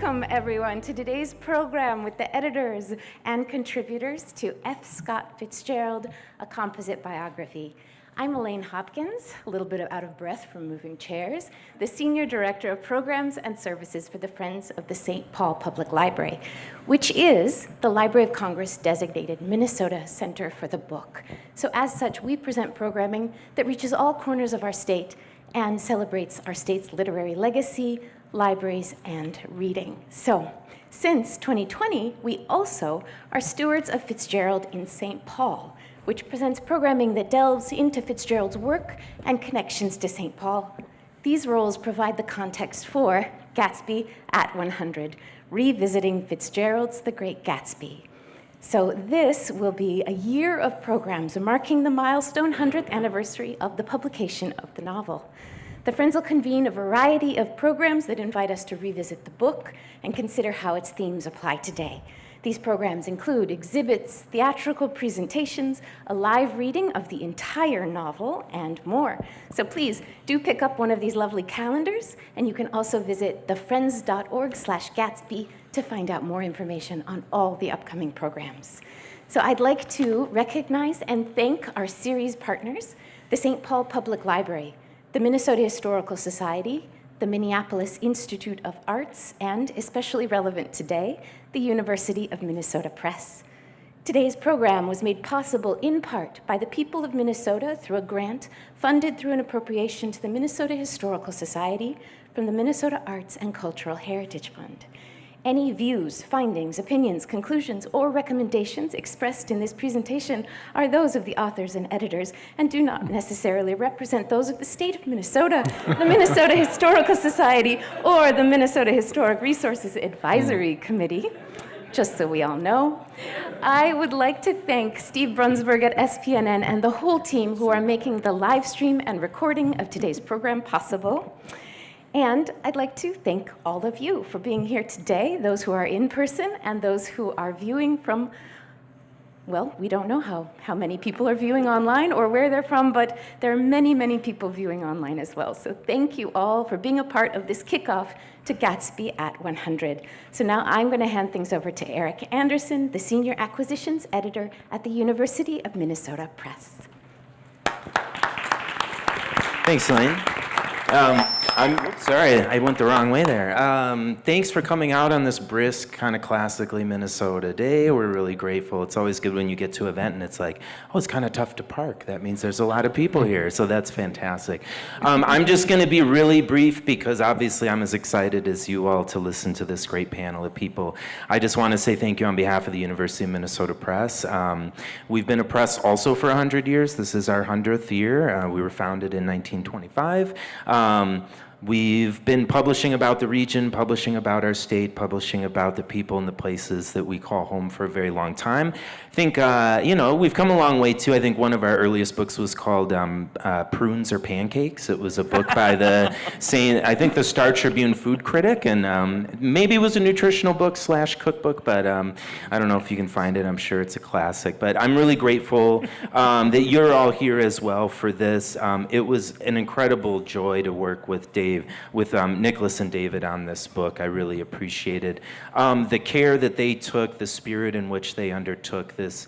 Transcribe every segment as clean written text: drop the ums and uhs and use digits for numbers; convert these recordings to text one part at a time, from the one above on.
Welcome, everyone, to today's program with the editors and contributors to F. Scott Fitzgerald, A Composite Biography. I'm Elaine Hopkins, a little bit out of breath from moving chairs, the Senior Director of Programs and Services for the Friends of the St. Paul Public Library, which is the Library of Congress designated Minnesota Center for the Book. So as such, we present programming that reaches all corners of our state and celebrates our state's literary legacy, libraries, and reading. So, since 2020, we also are stewards of Fitzgerald in St. Paul, which presents programming that delves into Fitzgerald's work and connections to St. Paul. These roles provide the context for Gatsby at 100, revisiting Fitzgerald's The Great Gatsby. So this will be a year of programs marking the milestone 100th anniversary of the publication of the novel. The Friends will convene a variety of programs that invite us to revisit the book and consider how its themes apply today. These programs include exhibits, theatrical presentations, a live reading of the entire novel, and more. So please do pick up one of these lovely calendars, and you can also visit thefriends.org/Gatsby to find out more information on all the upcoming programs. So I'd like to recognize and thank our series partners, the St. Paul Public Library, the Minnesota Historical Society, the Minneapolis Institute of Arts, and, especially relevant today, the University of Minnesota Press. Today's program was made possible in part by the people of Minnesota through a grant funded through an appropriation to the Minnesota Historical Society from the Minnesota Arts and Cultural Heritage Fund. Any views, findings, opinions, conclusions, or recommendations expressed in this presentation are those of the authors and editors and do not necessarily represent those of the state of Minnesota, the Minnesota Historical Society, or the Minnesota Historic Resources Advisory Committee, just so we all know. I would like to thank Steve Brunsberg at SPNN and the whole team who are making the live stream and recording of today's program possible. And I'd like to thank all of you for being here today, those who are in person and those who are viewing from, well, we don't know how many people are viewing online or where they're from, but there are many, many people viewing online as well. So thank you all for being a part of this kickoff to Gatsby at 100. So now I'm going to hand things over to Eric Anderson, the Senior Acquisitions Editor at the University of Minnesota Press. Thanks, Elaine. I'm sorry, I went the wrong way there. Thanks for coming out on this brisk, kind of classically Minnesota day. We're really grateful. It's always good when you get to an event and it's like, oh, it's kind of tough to park. That means there's a lot of people here, so that's fantastic. I'm just going to be really brief because obviously I'm as excited as you all to listen to this great panel of people. I just want to say thank you on behalf of the University of Minnesota Press. We've been a press also for 100 years. This is our 100th year. We were founded in 1925. We've been publishing about the region, publishing about our state, publishing about the people and the places that we call home for a very long time. I think, we've come a long way too. I think one of our earliest books was called Prunes or Pancakes. It was a book by the Star Tribune food critic, and maybe it was a nutritional book / cookbook, but I don't know if you can find it. I'm sure it's a classic. But I'm really grateful that you're all here as well for this. It was an incredible joy to work with Niklas and David on this book. I really appreciated the care that they took, the spirit in which they undertook this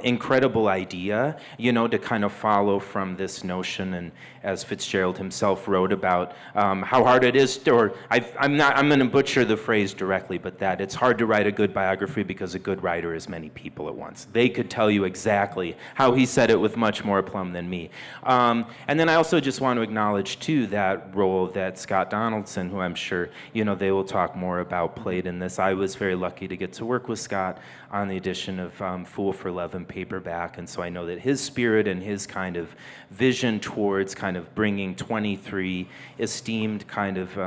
incredible idea, to kind of follow from this notion, and as Fitzgerald himself wrote about how hard it is, I'm going to butcher the phrase directly, but that it's hard to write a good biography because a good writer is many people at once. They could tell you exactly how he said it with much more aplomb than me. And then I also just want to acknowledge, too, that role that Scott Donaldson, who I'm sure, they will talk more about, played in this. I was very lucky to get to work with Scott on the edition of Fool for Love in paperback, and so I know that his spirit and his kind of vision towards kind of bringing 23 esteemed kind of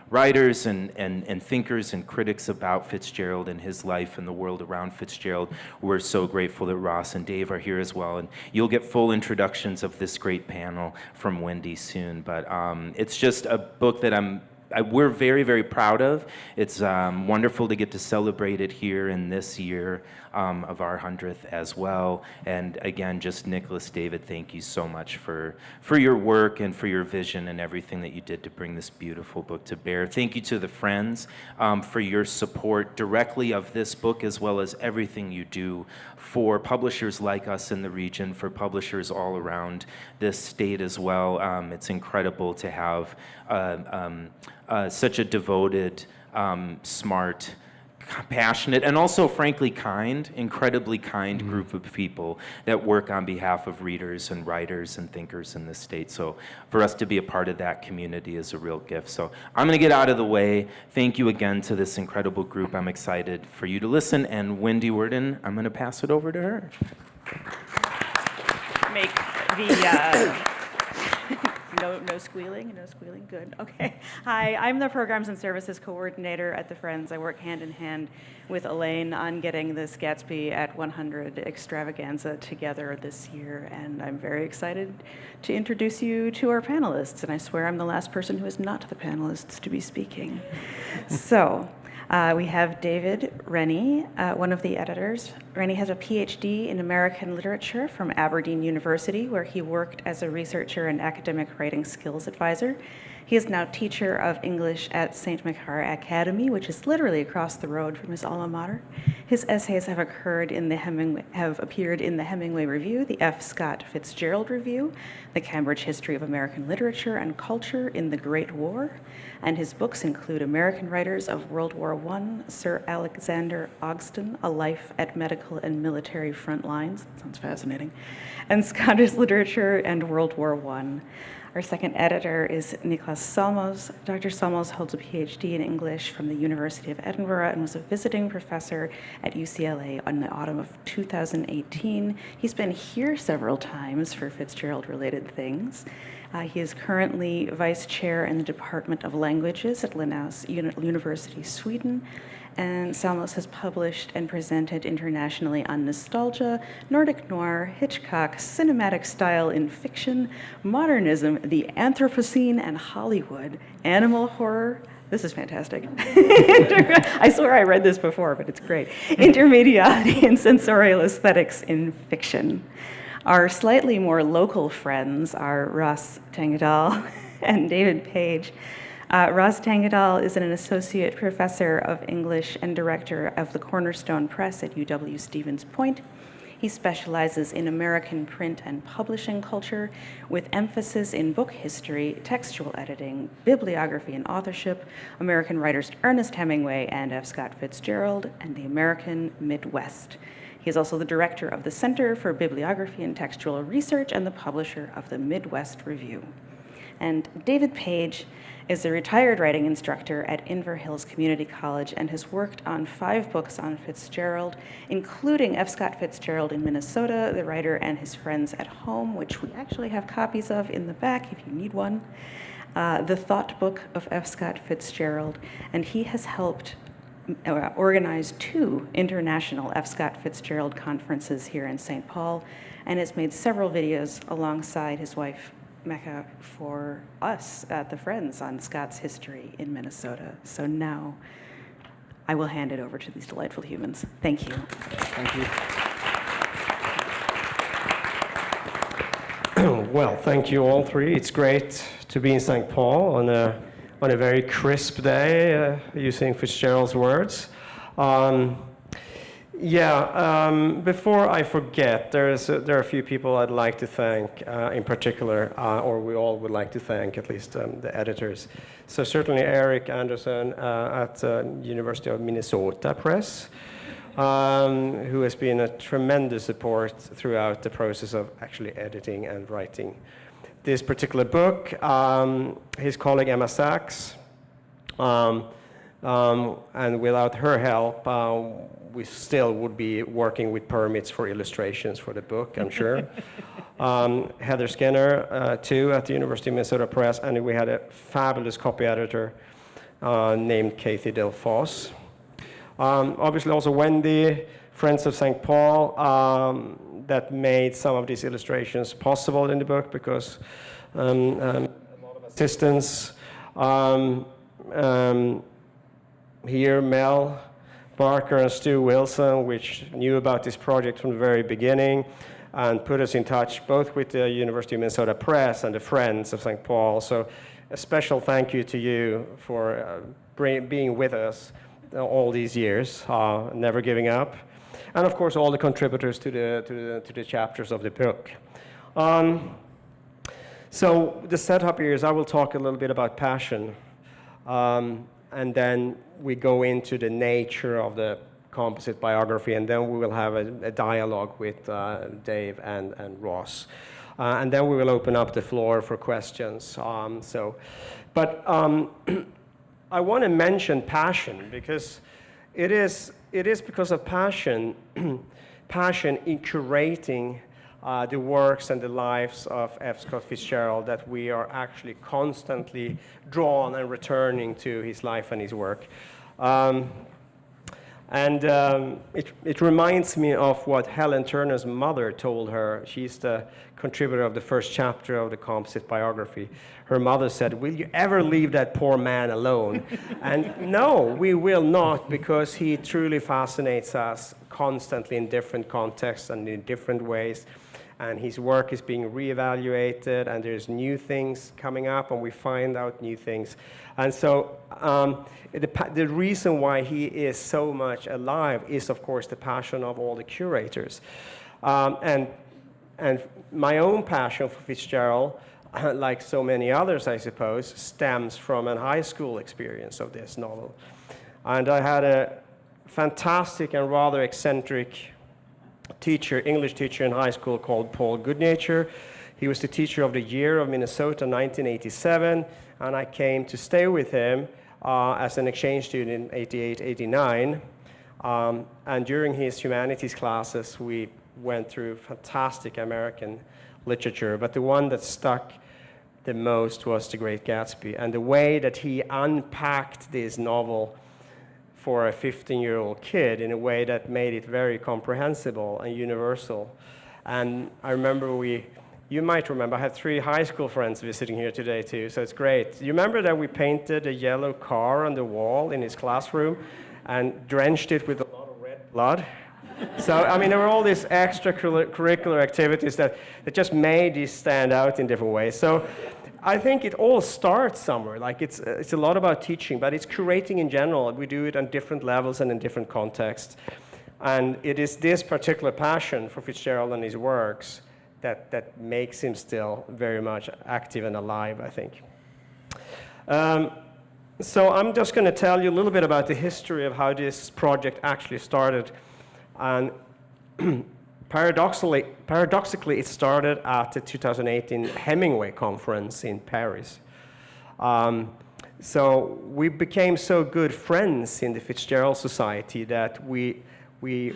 writers and thinkers and critics about Fitzgerald and his life and the world around Fitzgerald. We're so grateful that Ross and Dave are here as well, and you'll get full introductions of this great panel from Wendy soon, but it's just a book that I'm we're very, very proud of. It's wonderful to get to celebrate it here in this year of our 100th as well. And again, just Niklas, David, thank you so much for your work and for your vision and everything that you did to bring this beautiful book to bear. Thank you to the Friends for your support directly of this book, as well as everything you do for publishers like us in the region, for publishers all around this state as well. It's incredible to have such a devoted, smart, passionate, and also frankly incredibly kind group of people that work on behalf of readers and writers and thinkers in this state. So for us to be a part of that community is a real gift. So I'm going to get out of the way. Thank you again to this incredible group. I'm excited for you to listen. And Wendy Worden, I'm going to pass it over to her. Make the no squealing, good. Okay. Hi, I'm the Programs and Services Coordinator at the Friends. I work hand in hand with Elaine on getting this Gatsby at 100 extravaganza together this year, and I'm very excited to introduce you to our panelists, and I swear I'm the last person who is not the panelists to be speaking. So, we have David Rennie, one of the editors. Rennie has a PhD in American literature from Aberdeen University, where he worked as a researcher and academic writing skills advisor. He is now teacher of English at St. Macar Academy, which is literally across the road from his alma mater. His essays have appeared in the Hemingway Review, the F. Scott Fitzgerald Review, the Cambridge History of American Literature and Culture in the Great War, and his books include American Writers of World War I, Sir Alexander Ogston, A Life at Medical and Military Front Lines, sounds fascinating, and Scottish Literature and World War I. Our second editor is Niklas Salmose. Dr. Salmose holds a PhD in English from the University of Edinburgh and was a visiting professor at UCLA in the autumn of 2018. He's been here several times for Fitzgerald-related things. He is currently vice chair in the Department of Languages at Linnaeus University, Sweden. And Salmose has published and presented internationally on nostalgia, Nordic noir, Hitchcock, cinematic style in fiction, modernism, the Anthropocene and Hollywood, animal horror. This is fantastic. I swear I read this before, but it's great. Intermediality and sensorial aesthetics in fiction. Our slightly more local friends are Ross Tangedal and David Page. Ross Tangedal is an associate professor of English and director of the Cornerstone Press at UW Stevens Point. He specializes in American print and publishing culture with emphasis in book history, textual editing, bibliography and authorship, American writers Ernest Hemingway and F. Scott Fitzgerald, and the American Midwest. He is also the director of the Center for Bibliography and Textual Research and the publisher of the Midwest Review. And David Page is a retired writing instructor at Inver Hills Community College and has worked on 5 books on Fitzgerald, including F. Scott Fitzgerald in Minnesota, The Writer and His Friends at Home, which we actually have copies of in the back if you need one, The Thought Book of F. Scott Fitzgerald, and he has helped organize 2 international F. Scott Fitzgerald conferences here in St. Paul, and has made several videos alongside his wife, Mecca, for us at the Friends on Scott's history in Minnesota. So now I will hand it over to these delightful humans. Thank you. Thank you. Well, thank you all 3. It's great to be in St. Paul on a very crisp day, using Fitzgerald's words. Before I forget, there are a few people I'd like to thank in particular, or we all would like to thank, at least the editors. So certainly Eric Anderson at University of Minnesota Press, who has been a tremendous support throughout the process of actually editing and writing this particular book. His colleague Emma Sachs, and without her help, we still would be working with permits for illustrations for the book, I'm sure. Heather Skinner, too, at the University of Minnesota Press, and we had a fabulous copy editor named Kathy Delfoss. Obviously also Wendy, Friends of St. Paul, that made some of these illustrations possible in the book because a lot of assistance. here, Mel Barker and Stu Wilson, which knew about this project from the very beginning and put us in touch both with the University of Minnesota Press and the Friends of St. Paul. So a special thank you to you for being with us all these years, never giving up. And of course, all the contributors to the chapters of the book. So the setup here is I will talk a little bit about passion, and then we go into the nature of the composite biography, and then we will have a dialogue with Dave and Ross. And then we will open up the floor for questions. But I want to mention passion because it is because of passion, passion in curating the works and the lives of F. Scott Fitzgerald that we are actually constantly drawn and returning to his life and his work. It reminds me of what Helen Turner's mother told her. She's the contributor of the first chapter of the Composite Biography. Her mother said, "Will you ever leave that poor man alone?" And no, we will not, because he truly fascinates us constantly in different contexts and in different ways. And his work is being reevaluated, and there's new things coming up, and we find out new things. And so the reason why he is so much alive is, of course, the passion of all the curators. And my own passion for Fitzgerald, like so many others, I suppose, stems from a high school experience of this novel. And I had a fantastic and rather eccentric English teacher in high school called Paul Goodnature. He was the teacher of the year of Minnesota 1987, and I came to stay with him as an exchange student in 88, 89. And during his humanities classes, we went through fantastic American literature, but the one that stuck the most was The Great Gatsby. And the way that he unpacked this novel for a 15-year-old kid in a way that made it very comprehensible and universal. And I remember you might remember, I have 3 high school friends visiting here today too, so it's great. You remember that we painted a yellow car on the wall in his classroom and drenched it with a lot of red blood? So, I mean, there were all these extracurricular activities that just made these stand out in different ways. So I think it all starts somewhere. Like it's a lot about teaching, but it's curating in general. We do it on different levels and in different contexts. And it is this particular passion for Fitzgerald and his works that makes him still very much active and alive, I think. So I'm just going to tell you a little bit about the history of how this project actually started. And paradoxically, it started at the 2018 Hemingway conference in Paris. So we became so good friends in the Fitzgerald Society that we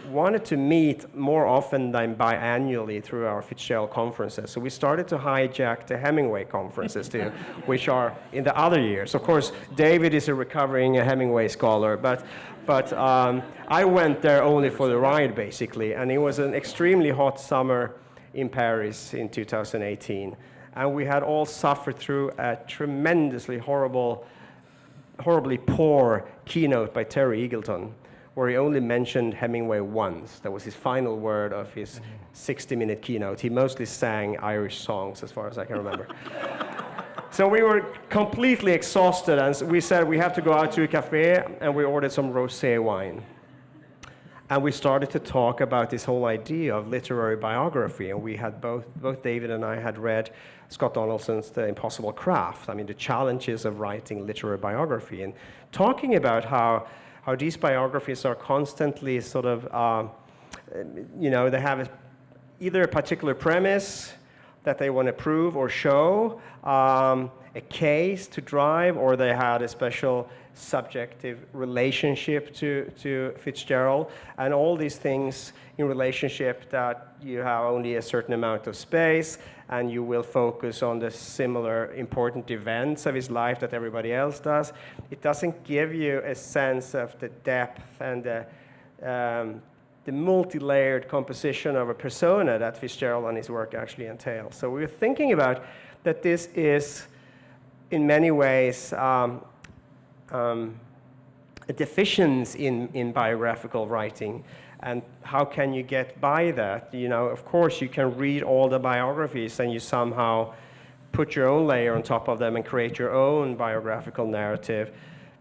wanted to meet more often than biannually through our Fitzgerald conferences. So we started to hijack the Hemingway conferences too, which are in the other years. Of course, David is a recovering Hemingway scholar, but I went there only for the ride, basically. And it was an extremely hot summer in Paris in 2018. And we had all suffered through a tremendously horribly poor keynote by Terry Eagleton, where he only mentioned Hemingway once. That was his final word of his 60-minute keynote. He mostly sang Irish songs, as far as I can remember. So we were completely exhausted, and we said we have to go out to a cafe, and we ordered some rosé wine. And we started to talk about this whole idea of literary biography, and we had both David and I had read Scott Donaldson's The Impossible Craft. I mean, the challenges of writing literary biography, and talking about how these biographies are constantly sort of, they have either a particular premise that they want to prove or show, a case to drive, or they had a special subjective relationship to Fitzgerald, and all these things in relationship that you have only a certain amount of space, and you will focus on the similar important events of his life that everybody else does. It doesn't give you a sense of the depth and the multi-layered composition of a persona that Fitzgerald and his work actually entails. So we were thinking about that this is, in many ways, a deficiency in biographical writing, and how can you get by that? You know, of course, you can read all the biographies and you somehow put your own layer on top of them and create your own biographical narrative.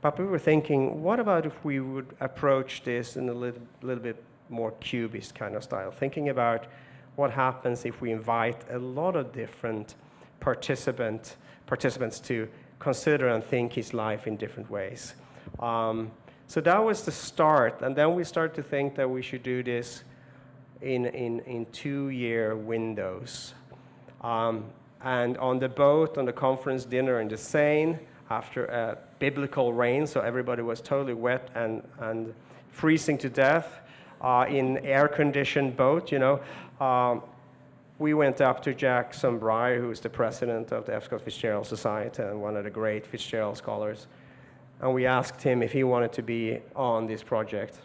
But we were thinking, what about if we would approach this in a little bit more cubist kind of style, thinking about what happens if we invite a lot of different participants to consider and think his life in different ways. So that was the start, and then we started to think that we should do this in 2-year windows. And on the boat, on the conference dinner in the Seine, after a biblical rain, so everybody was totally wet and freezing to death, in air-conditioned boat, you know, we went up to Jack Sombrai, who is the president of the F. Scott Fitzgerald Society and one of the great Fitzgerald scholars. And we asked him if he wanted to be on this project.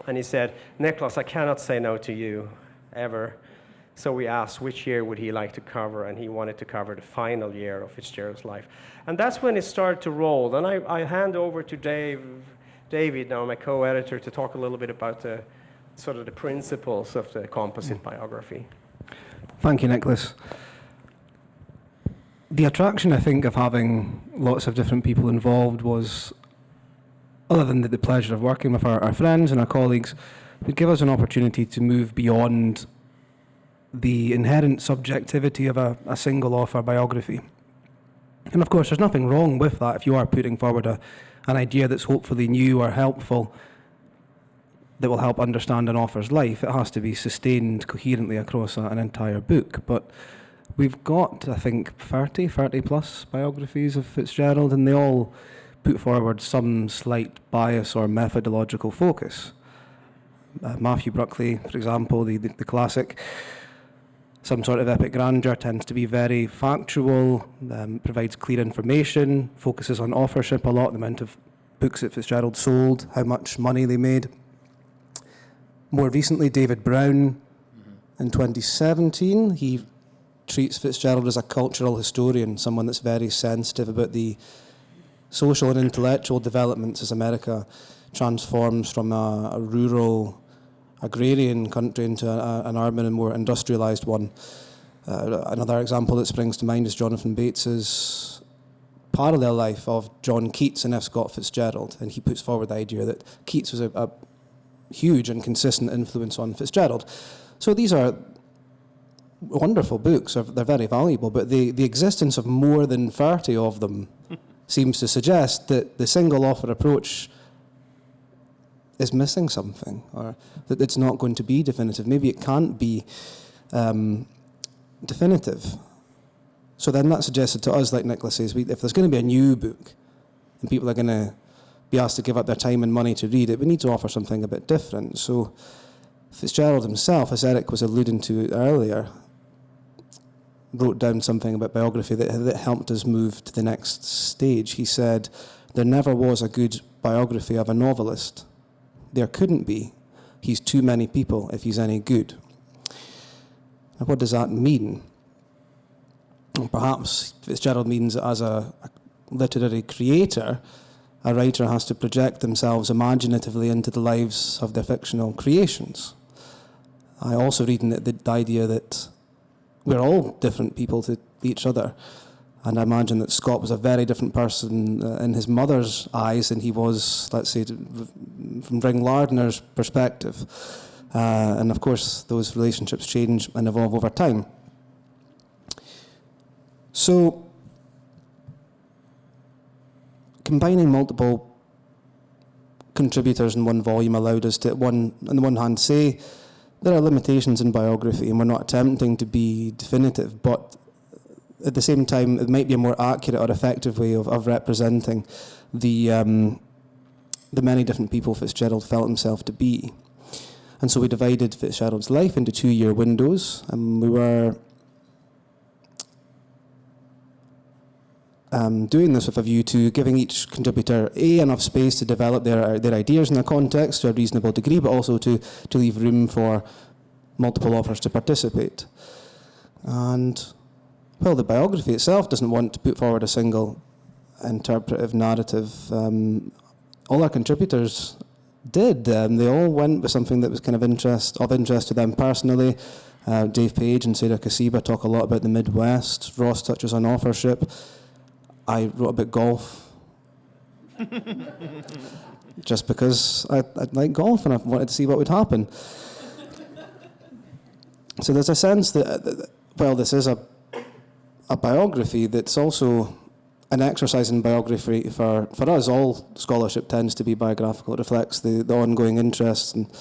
And he said, Niklas, I cannot say no to you, ever. So we asked which year would he like to cover, and he wanted to cover the final year of Fitzgerald's life. And that's when it started to roll. Then I hand over to David, now my co-editor, to talk a little bit about the sort of the principles of the composite biography. Thank you, Niklas. The attraction, I think, of having lots of different people involved was, other than the pleasure of working with our friends and our colleagues, would give us an opportunity to move beyond the inherent subjectivity of a single author biography. And of course, there's nothing wrong with that if you are putting forward an idea that's hopefully new or helpful, that will help understand an author's life. It has to be sustained coherently across an entire book. But we've got, I think, 30 plus biographies of Fitzgerald, and they all put forward some slight bias or methodological focus. Matthew Bruckley, for example, the classic, some sort of epic grandeur, tends to be very factual, provides clear information, focuses on authorship a lot, the amount of books that Fitzgerald sold, how much money they made. More recently, David Brown, in 2017, he treats Fitzgerald as a cultural historian, someone that's very sensitive about the social and intellectual developments as America transforms from a rural agrarian country into an urban and more industrialized one. Another example that springs to mind is Jonathan Bates's parallel life of John Keats and F. Scott Fitzgerald, and he puts forward the idea that Keats was a huge and consistent influence on Fitzgerald. So these are wonderful books, they're very valuable, but the existence of more than 30 of them seems to suggest that the single author approach is missing something, or that it's not going to be definitive. Maybe it can't be definitive. So then that suggested to us, like Niklas says, if there's going to be a new book and people are going to be asked to give up their time and money to read it, we need to offer something a bit different. So Fitzgerald himself, as Eric was alluding to earlier, wrote down something about biography that helped us move to the next stage. He said, there never was a good biography of a novelist. There couldn't be. He's too many people if he's any good. Now, what does that mean? Well, perhaps Fitzgerald means that as a literary creator, a writer has to project themselves imaginatively into the lives of their fictional creations. I also read in it the idea that we're all different people to each other. And I imagine that Scott was a very different person in his mother's eyes than he was, let's say, from Ring Lardner's perspective. And of course, those relationships change and evolve over time. So, combining multiple contributors in one volume allowed us to, on the one hand, say there are limitations in biography and we're not attempting to be definitive, but at the same time, it might be a more accurate or effective way of representing the many different people Fitzgerald felt himself to be. And so we divided Fitzgerald's life into 2-year windows, and we were doing this with a view to giving each contributor enough space to develop their ideas in their context to a reasonable degree, but also to leave room for multiple authors to participate. And well, the biography itself doesn't want to put forward a single interpretive narrative, all our contributors did. They all went with something that was kind of interest to them personally. Dave Page and Sarah Kasiba talk a lot about the Midwest. Ross touches on authorship. I wrote about golf. Just because I like golf and I wanted to see what would happen. So there's a sense that, well, this is a biography that's also an exercise in biography for us. All scholarship tends to be biographical. It reflects the ongoing interests and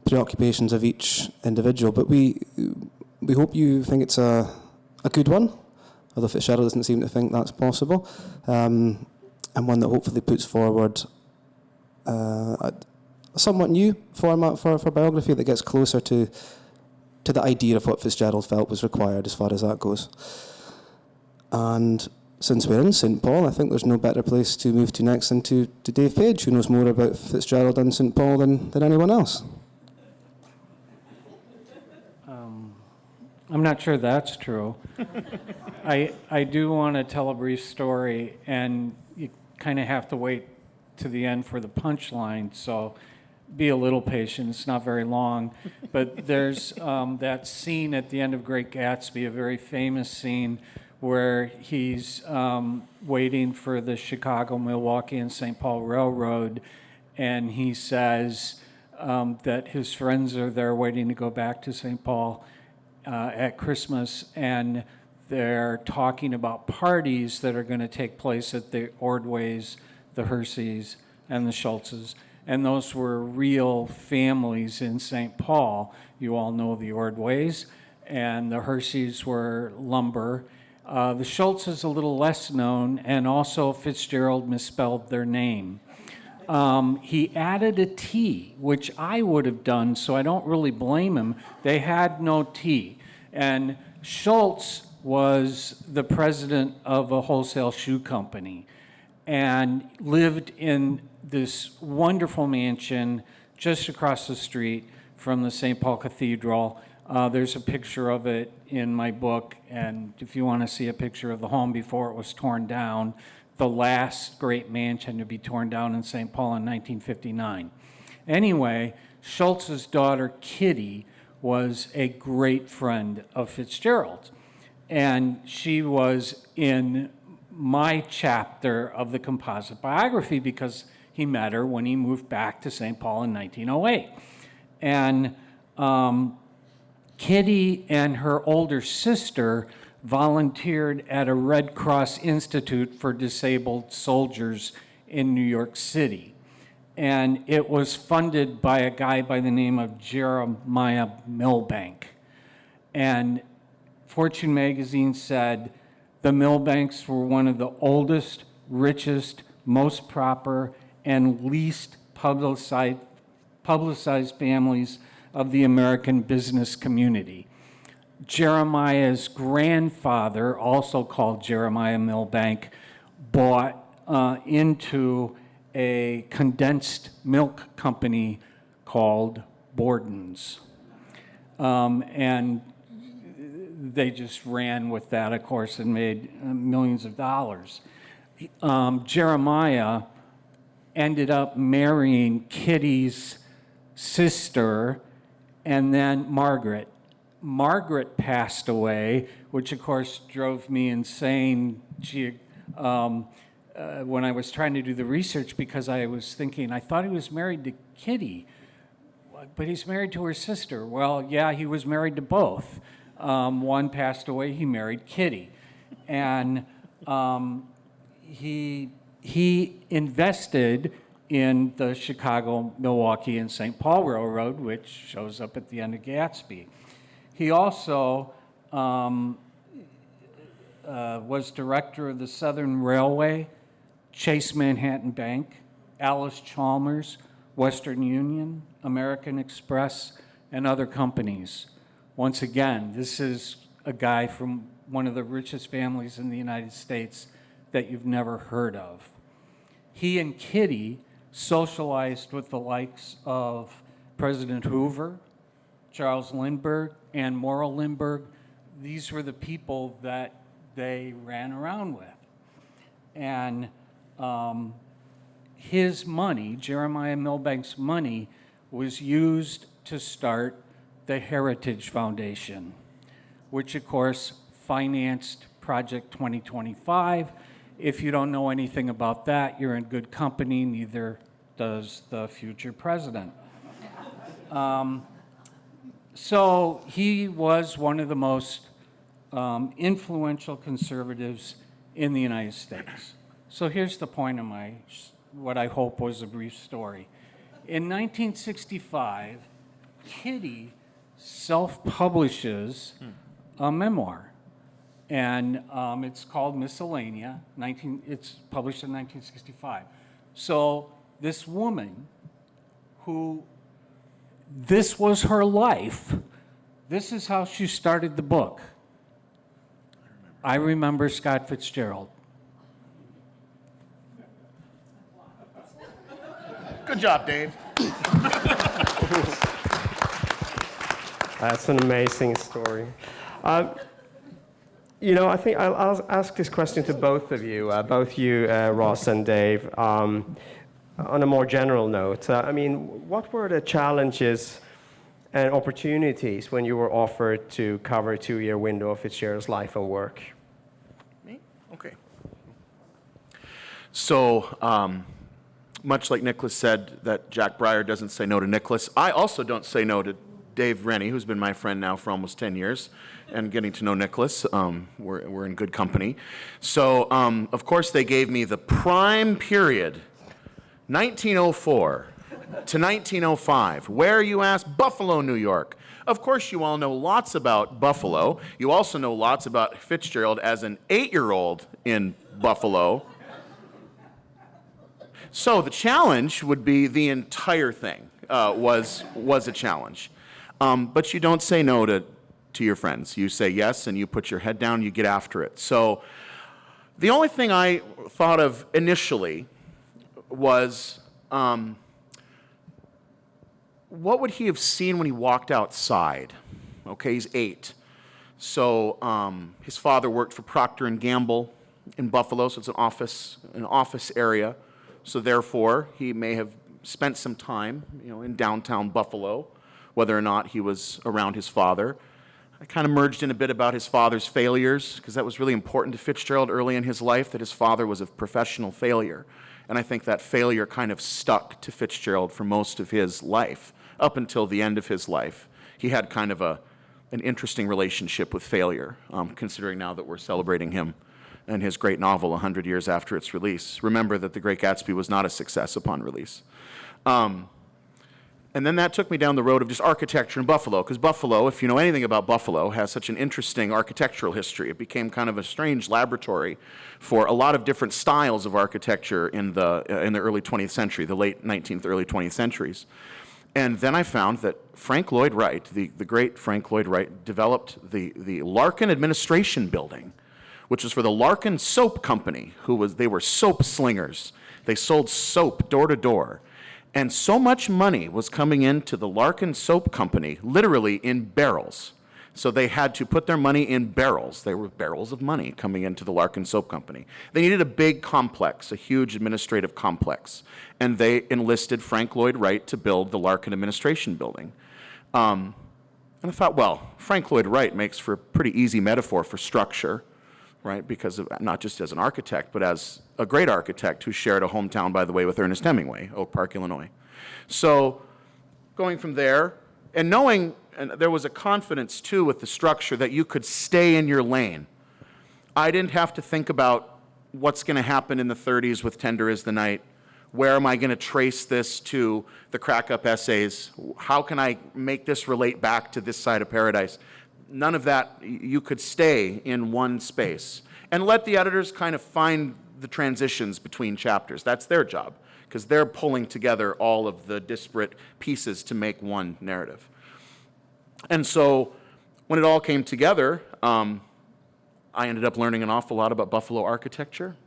preoccupations of each individual. But we hope you think it's a good one, although Fitzgerald doesn't seem to think that's possible, and one that hopefully puts forward a somewhat new format for biography that gets closer to the idea of what Fitzgerald felt was required as far as that goes. And since we're in St. Paul, I think there's no better place to move to next than to Dave Page, who knows more about Fitzgerald and St. Paul than anyone else. I'm not sure that's true. I do want to tell a brief story, and you kind of have to wait to the end for the punchline, so be a little patient. It's not very long. But there's that scene at the end of Great Gatsby, a very famous scene where he's waiting for the Chicago, Milwaukee, and St. Paul Railroad, and he says that his friends are there waiting to go back to St. Paul at Christmas, and they're talking about parties that are going to take place at the Ordways, the Herseys, and the Schultzes. And those were real families in St. Paul. You all know the Ordways, and the Herseys were lumber. The Schultzes a little less known, and also Fitzgerald misspelled their name. He added a T, which I would have done, so I don't really blame him. They had no T. And Schultz was the president of a wholesale shoe company and lived in this wonderful mansion just across the street from the St. Paul Cathedral. There's a picture of it in my book, and if you want to see a picture of the home before it was torn down, the last great mansion to be torn down in St. Paul in 1959. Anyway, Schultz's daughter, Kitty, was a great friend of Fitzgerald's, and she was in my chapter of the Composite Biography because he met her when he moved back to St. Paul in 1908. And Kitty and her older sister volunteered at a Red Cross Institute for Disabled Soldiers in New York City. And it was funded by a guy by the name of Jeremiah Milbank. And Fortune magazine said the Milbanks were one of the oldest, richest, most proper, and least publicized families of the American business community. Jeremiah's grandfather, also called Jeremiah Milbank, bought into a condensed milk company called Borden's. And they just ran with that, of course, and made millions of dollars. Jeremiah ended up marrying Kitty's sister, and then Margaret. Margaret passed away, which of course drove me insane when I was trying to do the research, because I was thinking, I thought he was married to Kitty, but he's married to her sister. Well, yeah, he was married to both. One passed away, he married Kitty. And he invested in the Chicago, Milwaukee, and St. Paul Railroad, which shows up at the end of Gatsby. He also was director of the Southern Railway, Chase Manhattan Bank, Alice Chalmers, Western Union, American Express, and other companies. Once again, this is a guy from one of the richest families in the United States that you've never heard of. He and Kitty socialized with the likes of President Hoover, Charles Lindbergh, and Morrill Lindbergh. These were the people that they ran around with. and his money, Jeremiah Milbank's money, was used to start the Heritage Foundation, which of course financed Project 2025. If you don't know anything about that, you're in good company, neither does the future president. So he was one of the most influential conservatives in the United States. So here's the point of what I hope was a brief story. In 1965, Kitty self-publishes a memoir, and it's called Miscellanea. It's published in 1965. So this woman who, this was her life, this is how she started the book. I remember Scott Fitzgerald. Good job, Dave. That's an amazing story. I think I'll ask this question to both of you, Ross and Dave, on a more general note. What were the challenges and opportunities when you were offered to cover a 2-year window of Fitzgerald's life and work? Me? Okay. So, much like Niklas said that Jack Breyer doesn't say no to Niklas, I also don't say no to Dave Rennie, who's been my friend now for almost 10 years, and getting to know Niklas. We're in good company. So, of course, they gave me the prime period, 1904 to 1905. Where, you ask? Buffalo, New York. Of course, you all know lots about Buffalo. You also know lots about Fitzgerald as an 8-year-old in Buffalo. So the challenge would be the entire thing was a challenge. But you don't say no to your friends. You say yes, and you put your head down, you get after it. So the only thing I thought of initially was, what would he have seen when he walked outside? Okay, he's 8. So his father worked for Procter & Gamble in Buffalo, so it's an office area. So therefore, he may have spent some time, in downtown Buffalo, whether or not he was around his father. I kind of merged in a bit about his father's failures, because that was really important to Fitzgerald early in his life, that his father was a professional failure. And I think that failure kind of stuck to Fitzgerald for most of his life, up until the end of his life. He had kind of an interesting relationship with failure, considering now that we're celebrating him and his great novel 100 years after its release. Remember that The Great Gatsby was not a success upon release. And then that took me down the road of just architecture in Buffalo, because Buffalo, if you know anything about Buffalo, has such an interesting architectural history. It became kind of a strange laboratory for a lot of different styles of architecture in the early 20th century, the late 19th, early 20th centuries. And then I found that Frank Lloyd Wright, the great Frank Lloyd Wright, developed the Larkin Administration Building, which was for the Larkin Soap Company, they were soap slingers. They sold soap door to door. And so much money was coming into the Larkin Soap Company, literally in barrels. So they had to put their money in barrels. There were barrels of money coming into the Larkin Soap Company. They needed a big complex, a huge administrative complex. And they enlisted Frank Lloyd Wright to build the Larkin Administration Building. And I thought, well, Frank Lloyd Wright makes for a pretty easy metaphor for structure, right? Because of, not just as an architect, but as a great architect who shared a hometown, by the way, with Ernest Hemingway, Oak Park, Illinois. So going from there, and knowing, and there was a confidence too with the structure that you could stay in your lane. I didn't have to think about what's going to happen in the 30s with Tender is the Night. Where am I going to trace this to the crack-up essays? How can I make this relate back to This Side of Paradise? None of that. You could stay in one space and let the editors kind of find the transitions between chapters. That's their job, because they're pulling together all of the disparate pieces to make one narrative. And so when it all came together, I ended up learning an awful lot about Buffalo architecture.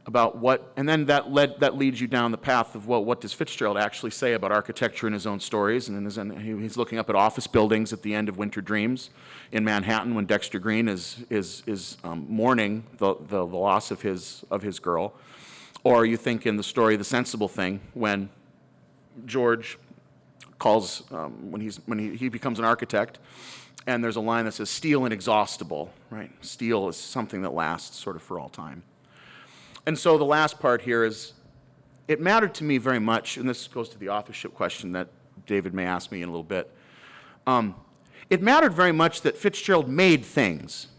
about what, and then that leads you down the path of, well, what does Fitzgerald actually say about architecture in his own stories? And he's looking up at office buildings at the end of Winter Dreams in Manhattan when Dexter Green is mourning the loss of his girl. Or you think in the story The Sensible Thing, when George calls, when he becomes an architect, and there's a line that says, "Steel inexhaustible," right? Steel is something that lasts sort of for all time. And so the last part here is, it mattered to me very much, and this goes to the authorship question that David may ask me in a little bit. It mattered very much that Fitzgerald made things.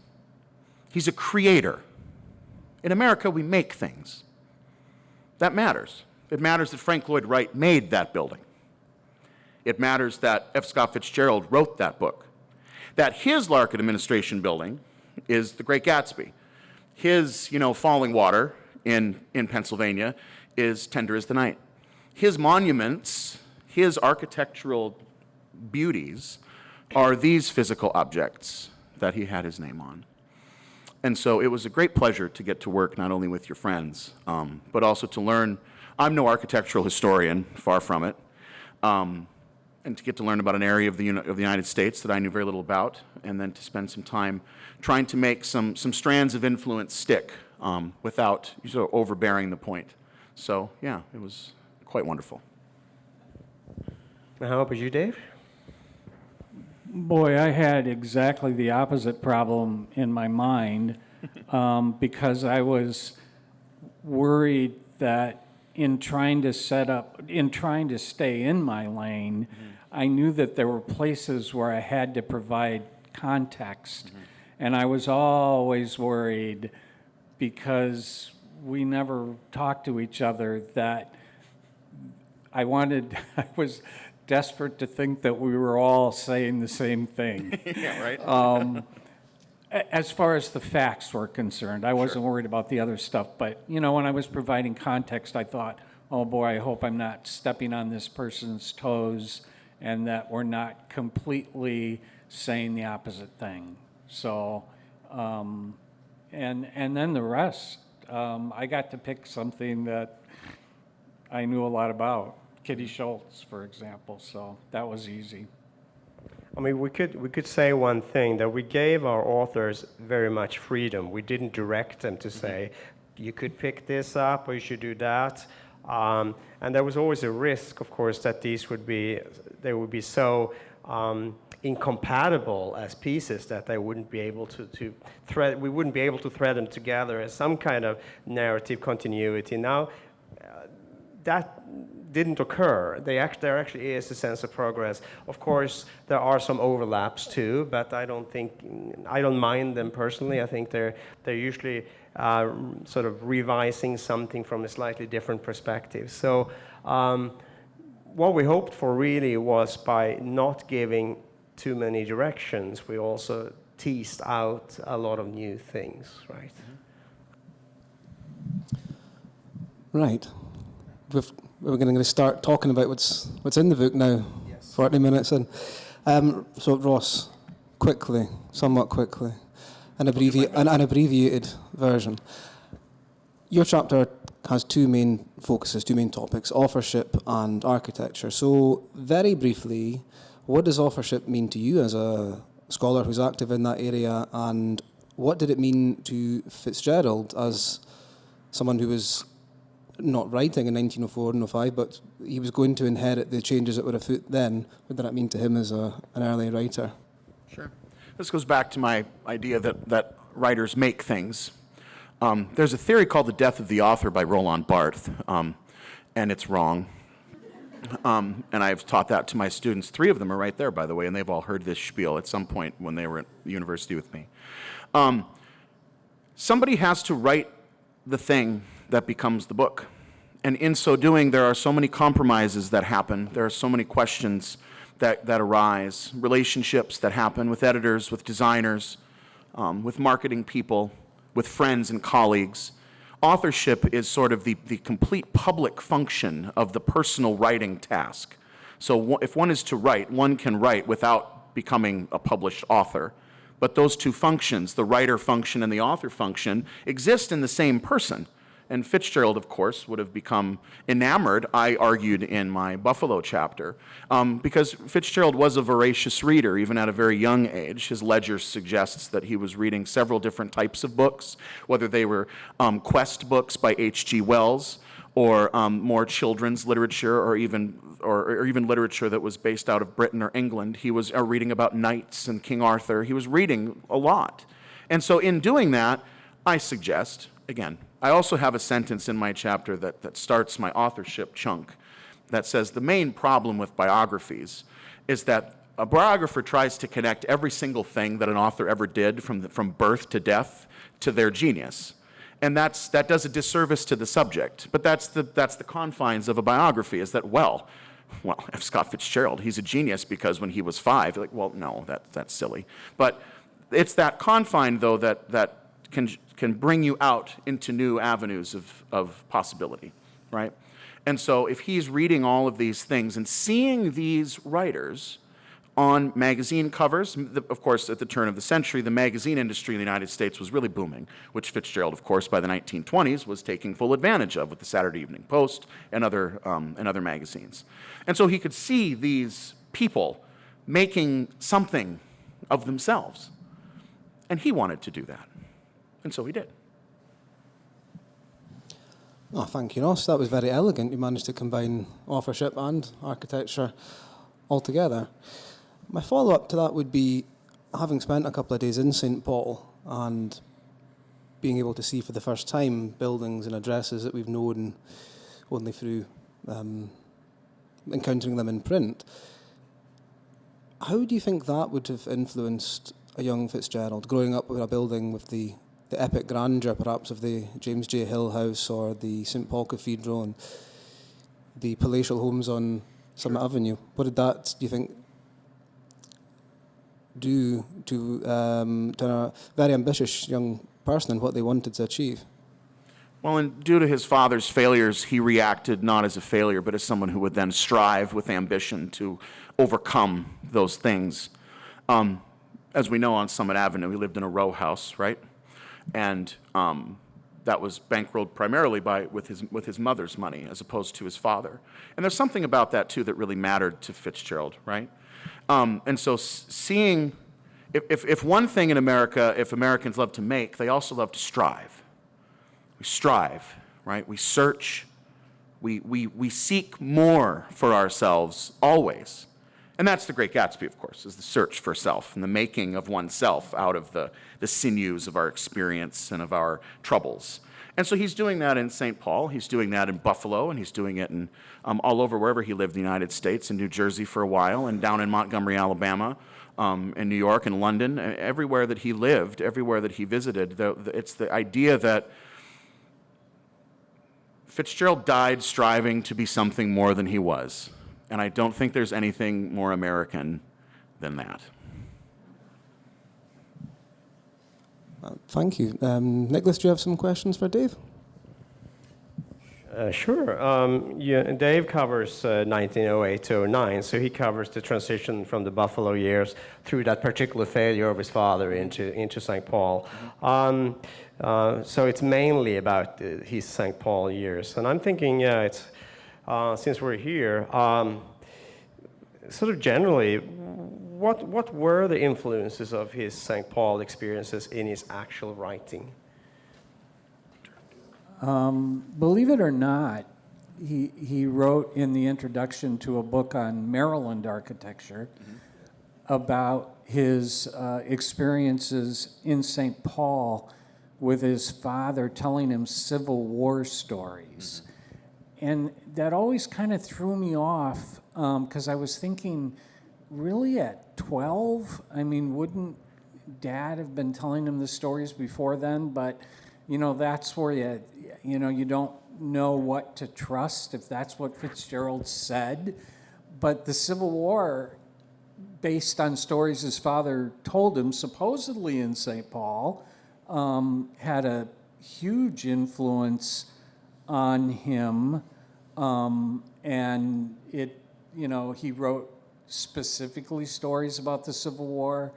He's a creator. In America, we make things. That matters. It matters that Frank Lloyd Wright made that building. It matters that F. Scott Fitzgerald wrote that book. That his Larkin Administration building is the Great Gatsby. His, Falling Water in Pennsylvania is Tender as the Night. His monuments, his architectural beauties are these physical objects that he had his name on. And so it was a great pleasure to get to work not only with your friends, but also to learn. I'm no architectural historian, far from it, and to get to learn about an area of the United States that I knew very little about, and then to spend some time trying to make some strands of influence stick without sort of overbearing the point. So, yeah, it was quite wonderful. Now, how about you, Dave? Boy, I had exactly the opposite problem in my mind because I was worried that in trying to stay in my lane, I knew that there were places where I had to provide context. And I was always worried, because we never talked to each other, that I was desperate to think that we were all saying the same thing. Yeah, right? As far as the facts were concerned, I wasn't worried about the other stuff. But, when I was providing context, I thought, oh boy, I hope I'm not stepping on this person's toes and that we're not completely saying the opposite thing. So, and then the rest, I got to pick something that I knew a lot about. Kitty Schultz, for example, so that was easy. I mean, we could say one thing, that we gave our authors very much freedom. We didn't direct them to say, you could pick this up or you should do that. And there was always a risk, of course, that they would be so incompatible as pieces that they wouldn't be able to thread. We wouldn't be able to thread them together as some kind of narrative continuity. Now, that didn't occur. There actually is a sense of progress. Of course, there are some overlaps too, but I don't mind them personally. I think they're usually sort of revising something from a slightly different perspective. So what we hoped for really was, by not giving too many directions, we also teased out a lot of new things, right? Right. We're going to start talking about what's in the book now. Yes. 40 minutes in. So Ross, somewhat quickly, an abbreviated version. Your chapter has two main focuses, two main topics: authorship and architecture. So very briefly, what does authorship mean to you as a scholar who's active in that area, and what did it mean to Fitzgerald as someone who was not writing in 1904 and 05, but he was going to inherit the changes that were afoot then? What did that mean to him as an early writer? Sure. This goes back to my idea that writers make things. There's a theory called the death of the author by Roland Barthes, and it's wrong. And I've taught that to my students. 3 of them are right there, by the way, and they've all heard this spiel at some point when they were at the university with me. Somebody has to write the thing that becomes the book. And in so doing, there are so many compromises that happen. There are so many questions that arise, relationships that happen with editors, with designers, with marketing people, with friends and colleagues. Authorship is sort of the complete public function of the personal writing task. So if one is to write, one can write without becoming a published author. But those two functions, the writer function and the author function, exist in the same person. And Fitzgerald, of course, would have become enamored, I argued in my Buffalo chapter, because Fitzgerald was a voracious reader, even at a very young age. His ledger suggests that he was reading several different types of books, whether they were quest books by H.G. Wells, or more children's literature, or even literature that was based out of Britain or England. He was reading about knights and King Arthur. He was reading a lot. And so in doing that, I suggest, again, I also have a sentence in my chapter that starts my authorship chunk that says the main problem with biographies is that a biographer tries to connect every single thing that an author ever did from birth to death to their genius. And that does a disservice to the subject. But that's the confines of a biography, is that, well, F. Scott Fitzgerald, he's a genius because when he was 5, like, well, no, that's silly. But it's that confine, though, that can bring you out into new avenues of possibility, right? And so if he's reading all of these things and seeing these writers on magazine covers, of course, at the turn of the century, the magazine industry in the United States was really booming, which Fitzgerald, of course, by the 1920s was taking full advantage of with the Saturday Evening Post and other magazines. And so he could see these people making something of themselves. And he wanted to do that. And so he did. Oh, thank you, Ross. That was very elegant. You managed to combine authorship and architecture altogether. My follow-up to that would be, having spent a couple of days in St. Paul and being able to see for the first time buildings and addresses that we've known only through encountering them in print, how do you think that would have influenced a young Fitzgerald, growing up with a building with the epic grandeur, perhaps, of the James J. Hill House or the St. Paul Cathedral and the palatial homes on Summit Avenue? What did that, do you think, do to a very ambitious young person and what they wanted to achieve? Well, and due to his father's failures, he reacted not as a failure, but as someone who would then strive with ambition to overcome those things. As we know, on Summit Avenue, he lived in a row house, right? And that was bankrolled primarily with his mother's money as opposed to his father. And there's something about that, too, that really mattered to Fitzgerald, right? And so seeing, if one thing in America, if Americans love to make, they also love to strive. We strive, right? We search. We seek more for ourselves always. And that's the Great Gatsby, of course, is the search for self and the making of oneself out of the sinews of our experience and of our troubles. And so he's doing that in St. Paul, he's doing that in Buffalo, and he's doing it in all over wherever he lived in the United States, in New Jersey for a while, and down in Montgomery, Alabama, in New York and London, everywhere that he lived, everywhere that he visited. It's the idea that Fitzgerald died striving to be something more than he was. And I don't think there's anything more American than that. Thank you. Niklas, do you have some questions for Dave? Sure. Dave covers 1908 to 09, so he covers the transition from the Buffalo years through that particular failure of his father into St. Paul. So it's mainly about his St. Paul years. And I'm thinking, it's since we're here, sort of generally, what were the influences of his St. Paul experiences in his actual writing? Believe it or not, he wrote in the introduction to a book on Maryland architecture about his experiences in St. Paul with his father telling him Civil War stories. And that always kind of threw me off because I was thinking, really at 12? I mean, wouldn't Dad have been telling him the stories before then? But, that's where you don't know what to trust, if that's what Fitzgerald said. But the Civil War, based on stories his father told him, supposedly in St. Paul, had a huge influence on him. And he wrote specifically stories about the Civil War.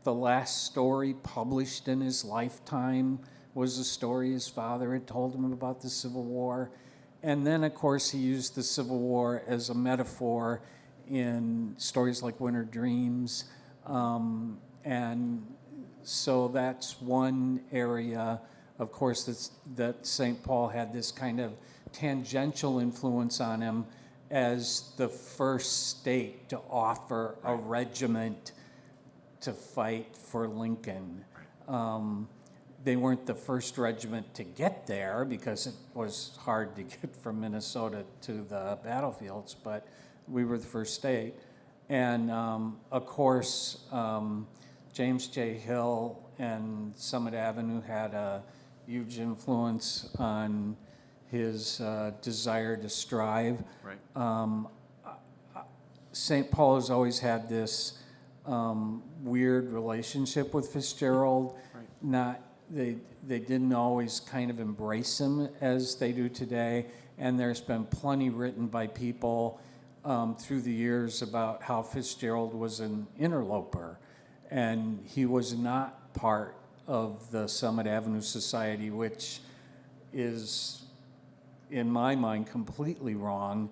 The last story published in his lifetime was a story his father had told him about the Civil War. And then, of course, he used the Civil War as a metaphor in stories like Winter Dreams. And so that's one area, of course, that St. Paul had this kind of tangential influence on him as the first state to offer a regiment to fight for Lincoln. They weren't the first regiment to get there because it was hard to get from Minnesota to the battlefields, but we were the first state. And of course, James J. Hill and Summit Avenue had a huge influence on his desire to strive. Right. St. Paul has always had this weird relationship with Fitzgerald. Right. They didn't always kind of embrace him as they do today, and there's been plenty written by people through the years about how Fitzgerald was an interloper, and he was not part of the Summit Avenue Society, which is, in my mind, completely wrong.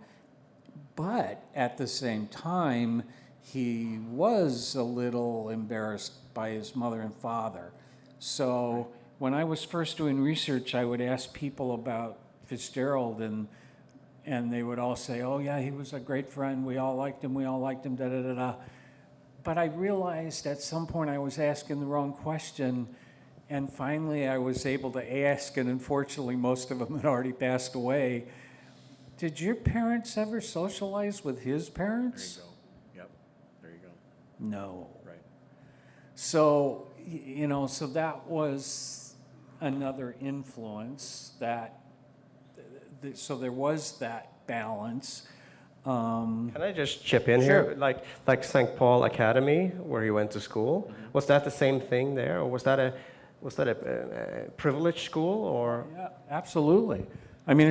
But at the same time, he was a little embarrassed by his mother and father. So when I was first doing research, I would ask people about Fitzgerald, and they would all say, oh yeah, he was a great friend, we all liked him, da da da da. But I realized at some point I was asking the wrong question, and finally I was able to ask, and unfortunately most of them had already passed away, did your parents ever socialize with his parents? There you go. Yep. There you go. No. Right. So, so that was another influence so there was that balance. Can I just chip in Sure. here? Like St. Paul Academy, where he went to school, was that the same thing there, or was that a privileged school, or? Yeah, absolutely. I mean,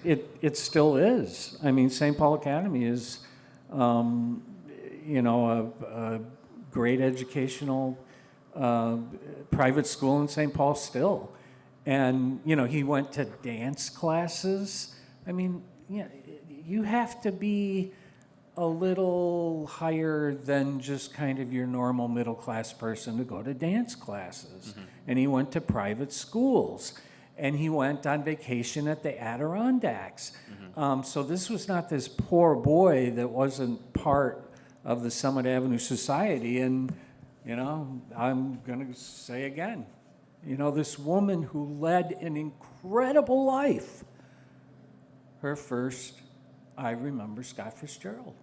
it still is. I mean, St. Paul Academy is, a great educational private school in St. Paul still. And, he went to dance classes. I mean, you have to be a little higher than just kind of your normal middle-class person to go to dance classes. And he went to private schools. And he went on vacation at the Adirondacks. So this was not this poor boy that wasn't part of the Summit Avenue Society. And, I'm going to say again, this woman who led an incredible life, her first, I remember Scott Fitzgerald.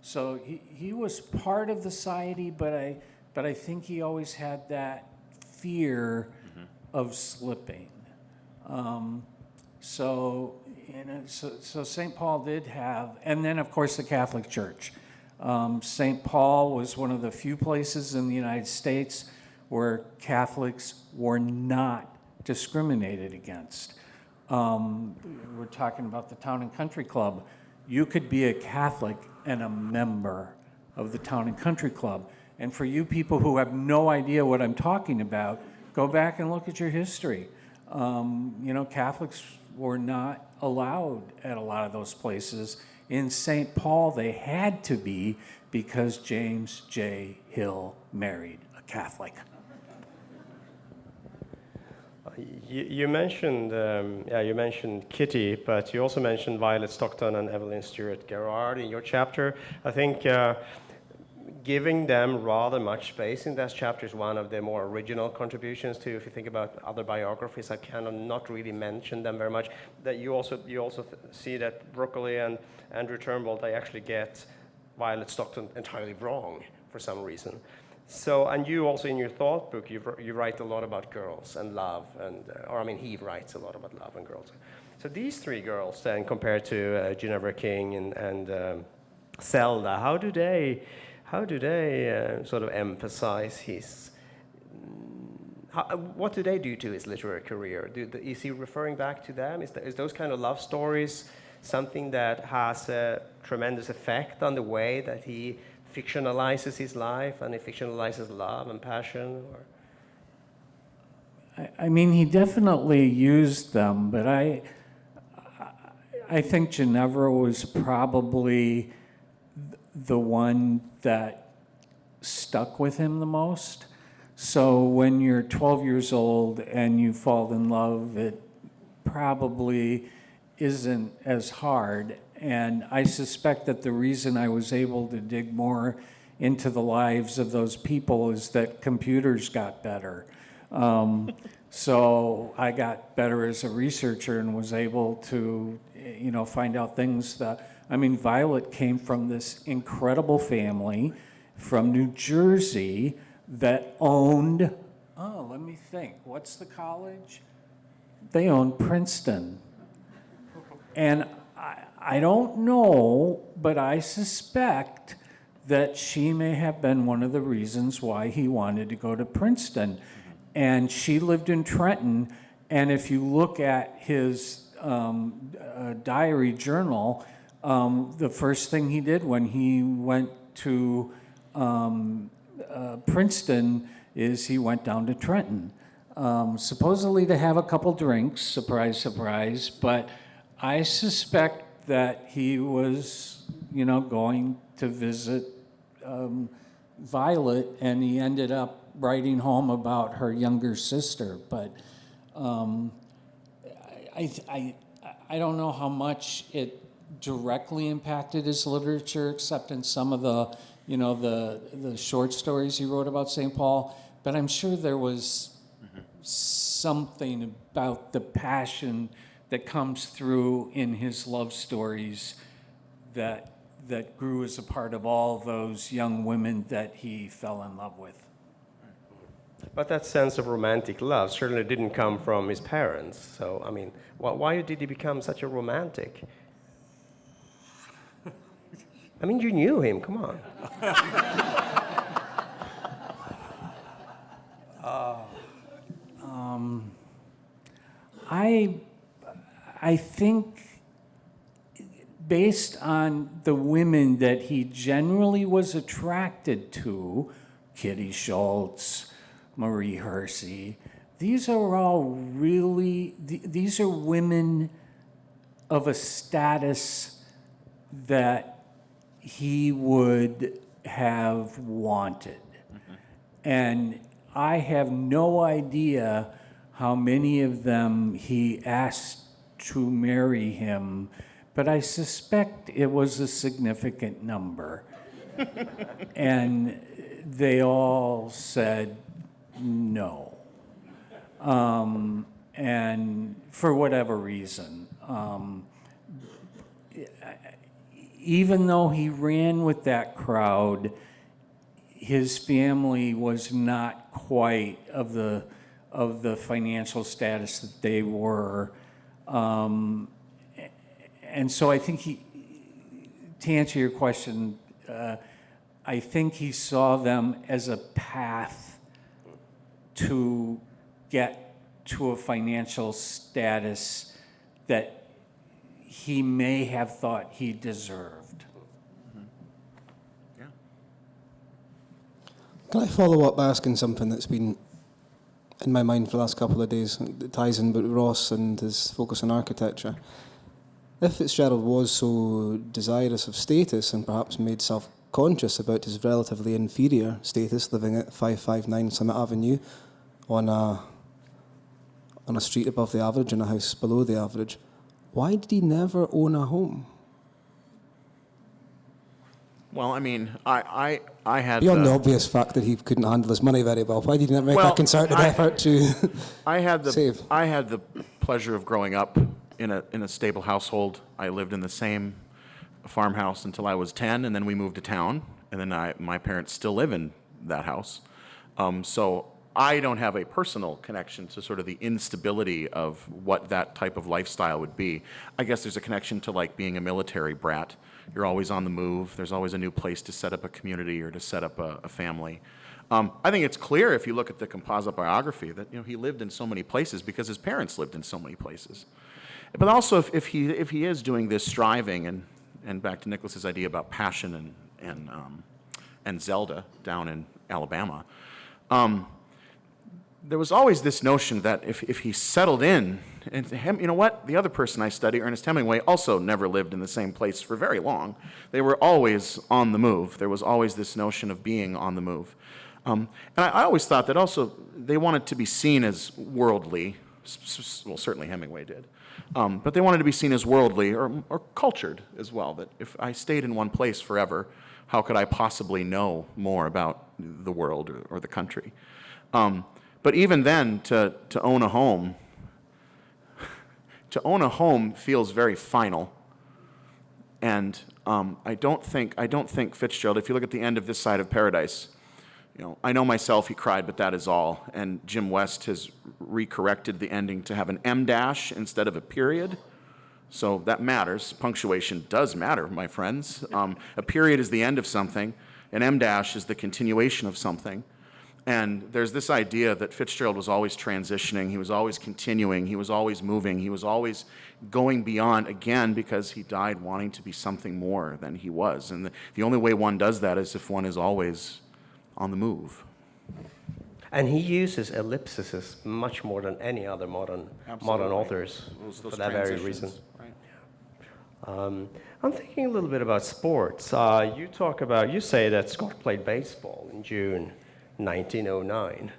So he was part of the society, but I think he always had that fear of slipping. So St. Paul did have, and then of course the Catholic Church. St. Paul was one of the few places in the United States where Catholics were not discriminated against. We're talking about the Town and Country Club. You could be a Catholic and a member of the Town and Country Club. And for you people who have no idea what I'm talking about, go back and look at your history. Catholics were not allowed at a lot of those places. In St. Paul, they had to be because James J. Hill married a Catholic. You mentioned, you mentioned Kitty, but you also mentioned Violet Stockton and Evelyn Stewart Gerard in your chapter. I think giving them rather much space in that chapter is one of the more original contributions to. If you think about other biographies, I kind of not really mention them very much. That you also see that Broccoli and Andrew Turnbull, they actually get Violet Stockton entirely wrong for some reason. So, and you also in your thought book, you write a lot about girls and love, he writes a lot about love and girls. So these three girls then compared to Ginevra King and Zelda, how do they sort of emphasize his? What do they do to his literary career? Is he referring back to them? Is those kind of love stories something that has a tremendous effect on the way that he fictionalizes his life and he fictionalizes love and passion? Or? I mean, he definitely used them, but I think Ginevra was probably the one that stuck with him the most. So when you're 12 years old and you fall in love, it probably isn't as hard. And I suspect that the reason I was able to dig more into the lives of those people is that computers got better. So I got better as a researcher and was able to, find out things that, I mean, Violet came from this incredible family from New Jersey that owned, let me think, what's the college? They owned Princeton. And I don't know, but I suspect that she may have been one of the reasons why he wanted to go to Princeton. And she lived in Trenton, and if you look at his diary journal, the first thing he did when he went to Princeton is he went down to Trenton, supposedly to have a couple drinks, surprise, surprise, but I suspect that he was, going to visit Violet, and he ended up writing home about her younger sister. But I don't know how much it directly impacted his literature, except in some of the, the short stories he wrote about St. Paul. But I'm sure there was something about the passion that comes through in his love stories that grew as a part of all those young women that he fell in love with. But that sense of romantic love certainly didn't come from his parents. So, I mean, why did he become such a romantic? I mean, you knew him, come on. I think based on the women that he generally was attracted to, Kitty Schultz, Marie Hersey, these are all really, these are women of a status that he would have wanted. And I have no idea how many of them he asked to marry him, but I suspect it was a significant number. And they all said no. And for whatever reason. Even though he ran with that crowd, his family was not quite of the financial status that they were. And so I think to answer your question, I think he saw them as a path to get to a financial status that he may have thought he deserved. Yeah. Can I follow up by asking something that's been in my mind for the last couple of days? It ties in with Ross and his focus on architecture. If Fitzgerald was so desirous of status and perhaps made self-conscious about his relatively inferior status living at 559 Summit Avenue on a street above the average and a house below the average, why did he never own a home? Well, I mean, I had... Beyond the obvious fact that he couldn't handle his money very well, why did he not make a concerted effort to save? I had the pleasure of growing up in a stable household. I lived in the same farmhouse until I was 10, and then we moved to town, and then my parents still live in that house. So I don't have a personal connection to sort of the instability of what that type of lifestyle would be. I guess there's a connection to like being a military brat. You're always on the move. There's always a new place to set up a community or to set up a family. I think it's clear if you look at the Composite Biography that he lived in so many places because his parents lived in so many places. But also if he is doing this striving and back to Niklas's idea about passion and Zelda down in Alabama. there was always this notion that if he settled in, and you know what? The other person I study, Ernest Hemingway, also never lived in the same place for very long. They were always on the move. There was always this notion of being on the move. And I always thought that also they wanted to be seen as worldly. Well, certainly Hemingway did. But they wanted to be seen as worldly or cultured as well, that if I stayed in one place forever, how could I possibly know more about the world or the country? But even then, to own a home, feels very final. And I don't think Fitzgerald, if you look at the end of This Side of Paradise, I know myself, he cried, but that is all. And Jim West has recorrected the ending to have an M dash instead of a period. So that matters. Punctuation does matter, my friends. A period is the end of something. An M dash is the continuation of something. And there's this idea that Fitzgerald was always transitioning, he was always continuing, he was always moving, he was always going beyond, again, because he died wanting to be something more than he was. And the only way one does that is if one is always on the move. And he uses ellipses much more than any other modern authors Those for that very reason. Right. I'm thinking a little bit about sports. You say that Scott played baseball in June 1909.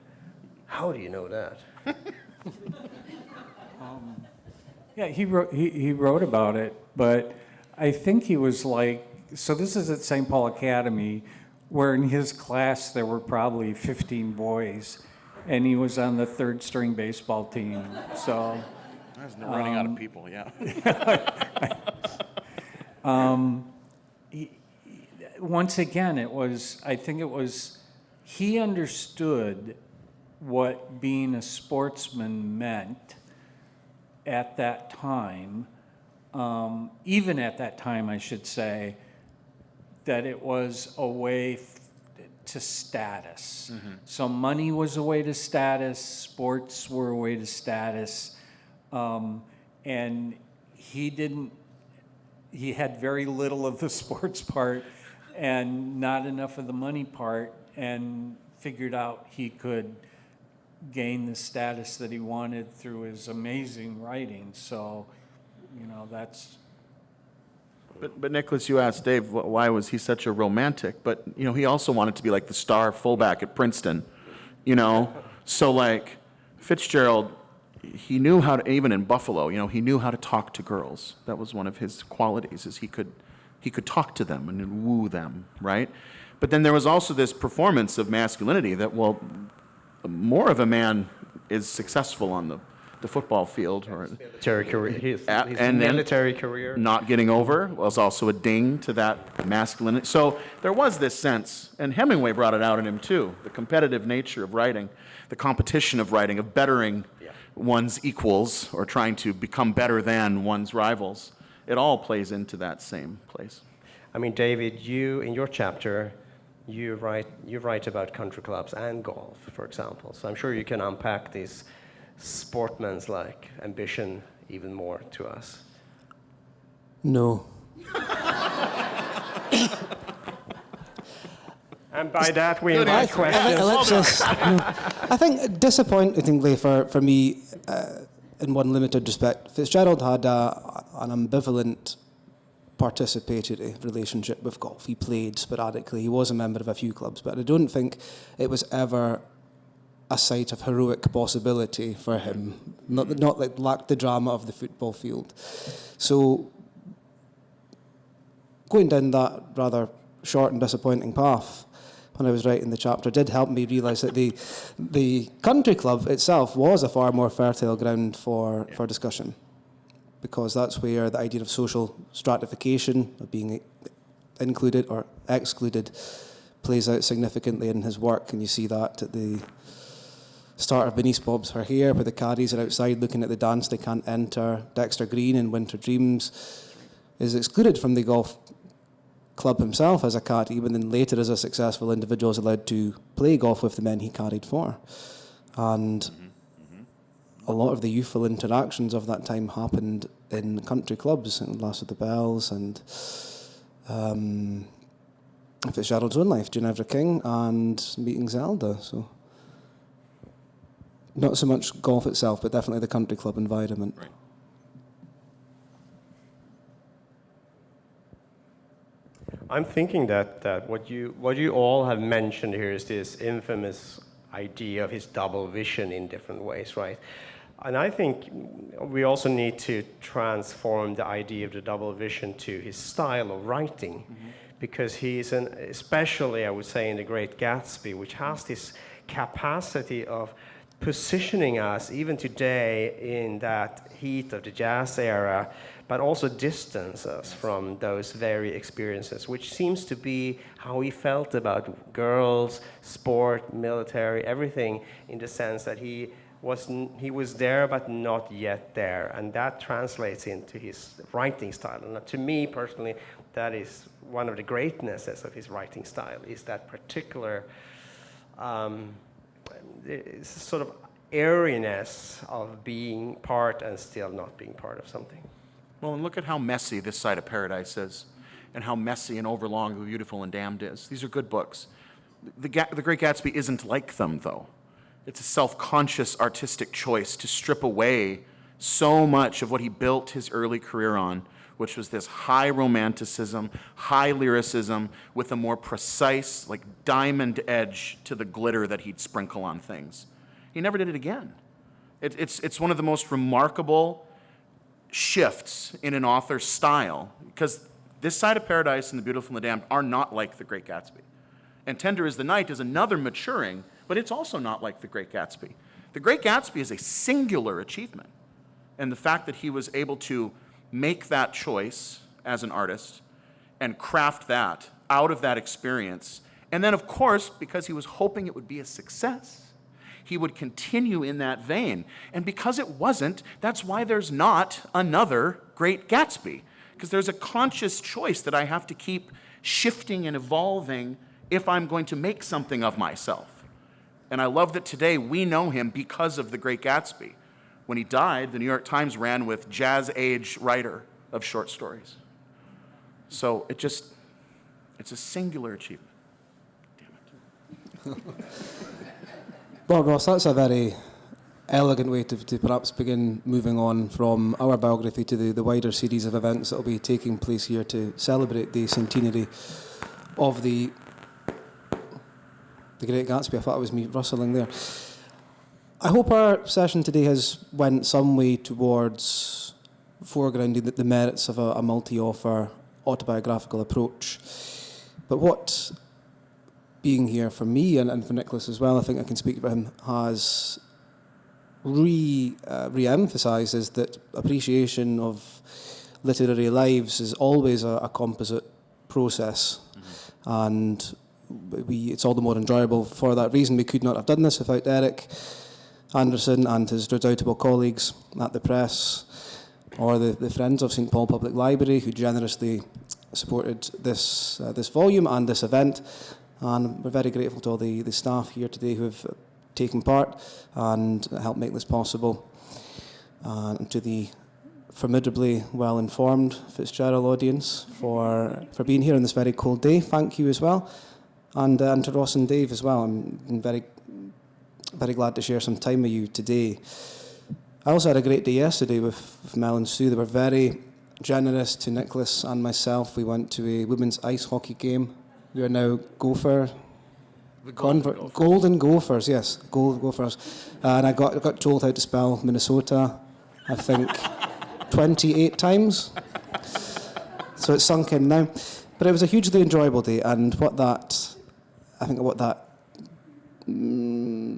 How do you know that? Yeah, he wrote about it, but I think he was like, so this is at St. Paul Academy, where in his class there were probably 15 boys, and he was on the third string baseball team. So I was running out of people, yeah. Once again, I think it was, he understood what being a sportsman meant at that time, even at that time, I should say, that it was a way to status. Mm-hmm. So money was a way to status, sports were a way to status, and he had very little of the sports part and not enough of the money part, and figured out he could gain the status that he wanted through his amazing writing. So, that's... But Niklas, you asked Dave, why was he such a romantic? But, he also wanted to be like the star fullback at Princeton, So, like, Fitzgerald, he knew how to, even in Buffalo, he knew how to talk to girls. That was one of his qualities, is he could talk to them and woo them, right? But then there was also this performance of masculinity that, well, more of a man is successful on the football field, or Military career. His and military career. Not getting over was also a ding to that masculinity. So there was this sense, and Hemingway brought it out in him too, the competitive nature of writing, the competition of writing, of bettering one's equals or trying to become better than one's rivals. It all plays into that same place. I mean, David, you, in your chapter, you write about country clubs and golf, for example. So I'm sure you can unpack this sportsman's like ambition even more to us. No. And by that we invite questions. Ellipsis. No. I think disappointingly for me, in one limited respect, Fitzgerald had an ambivalent participatory relationship with golf. He played sporadically. He was a member of a few clubs, but I don't think it was ever a sight of heroic possibility for him. Not like lacked the drama of the football field. So going down that rather short and disappointing path when I was writing the chapter did help me realise that the country club itself was a far more fertile ground for discussion, because that's where the idea of social stratification, of being included or excluded, plays out significantly in his work. And you see that at the start of Beneath Bob's Her Hair, where the caddies are outside looking at the dance they can't enter. Dexter Green in Winter Dreams is excluded from the golf club himself as a caddy, but then later as a successful individual is allowed to play golf with the men he caddied for. And a lot of the youthful interactions of that time happened in country clubs, in Lass of the Bells and Fitzgerald's own life, Ginevra King, and meeting Zelda. So Not so much golf itself, but definitely the country club environment. Right. I'm thinking that what you all have mentioned here is this infamous idea of his double vision in different ways, right? And I think we also need to transform the idea of the double vision to his style of writing, because he's especially I would say in The Great Gatsby, which has this capacity of positioning us even today in that heat of the jazz era, but also distance us from those very experiences, which seems to be how he felt about girls, sport, military, everything, in the sense that he was there but not yet there, and that translates into his writing style. And to me personally, that is one of the greatnesses of his writing style, is that particular sort of airiness of being part and still not being part of something. Well, and look at how messy This Side of Paradise is, and how messy and overlong The Beautiful and Damned is. These are good books. The Great Gatsby isn't like them, though. It's a self-conscious artistic choice to strip away so much of what he built his early career on, which was this high romanticism, high lyricism, with a more precise, like diamond edge to the glitter that he'd sprinkle on things. He never did it again. It's one of the most remarkable shifts in an author's style, because This Side of Paradise and The Beautiful and the Damned are not like The Great Gatsby. And Tender is the Night is another maturing, but it's also not like The Great Gatsby. The Great Gatsby is a singular achievement. And the fact that he was able to make that choice as an artist and craft that out of that experience, and then, of course, because he was hoping it would be a success, he would continue in that vein. And because it wasn't, that's why there's not another Great Gatsby, because there's a conscious choice that I have to keep shifting and evolving if I'm going to make something of myself. And I love that today we know him because of The Great Gatsby. When he died, the New York Times ran with jazz age writer of short stories. So it's a singular achievement. Damn it. Well, Ross, that's a very elegant way to perhaps begin moving on from our biography to the wider series of events that will be taking place here to celebrate the centenary of the Great Gatsby. I thought it was me rustling there. I hope our session today has went some way towards foregrounding the merits of a multi-author autobiographical approach. But what being here for me and for Niklas as well, I think I can speak for him, has re-emphasised is that appreciation of literary lives is always a composite process. Mm-hmm. And it's all the more enjoyable for that reason. We could not have done this without Eric Anderson and his redoubtable colleagues at the press, or the Friends of St Paul Public Library, who generously supported this volume and this event. And we're very grateful to all the staff here today who have taken part and helped make this possible. And to the formidably well-informed Fitzgerald audience for being here on this very cold day, thank you as well. And to Ross and Dave as well. I'm very, very glad to share some time with you today. I also had a great day yesterday with Mel and Sue. They were very generous to Niklas and myself. We went to a women's ice hockey game. We are now Golden Gophers, yes, Gophers. And I got told how to spell Minnesota, I think, 28 times. So it's sunk in now. But it was a hugely enjoyable day, and what that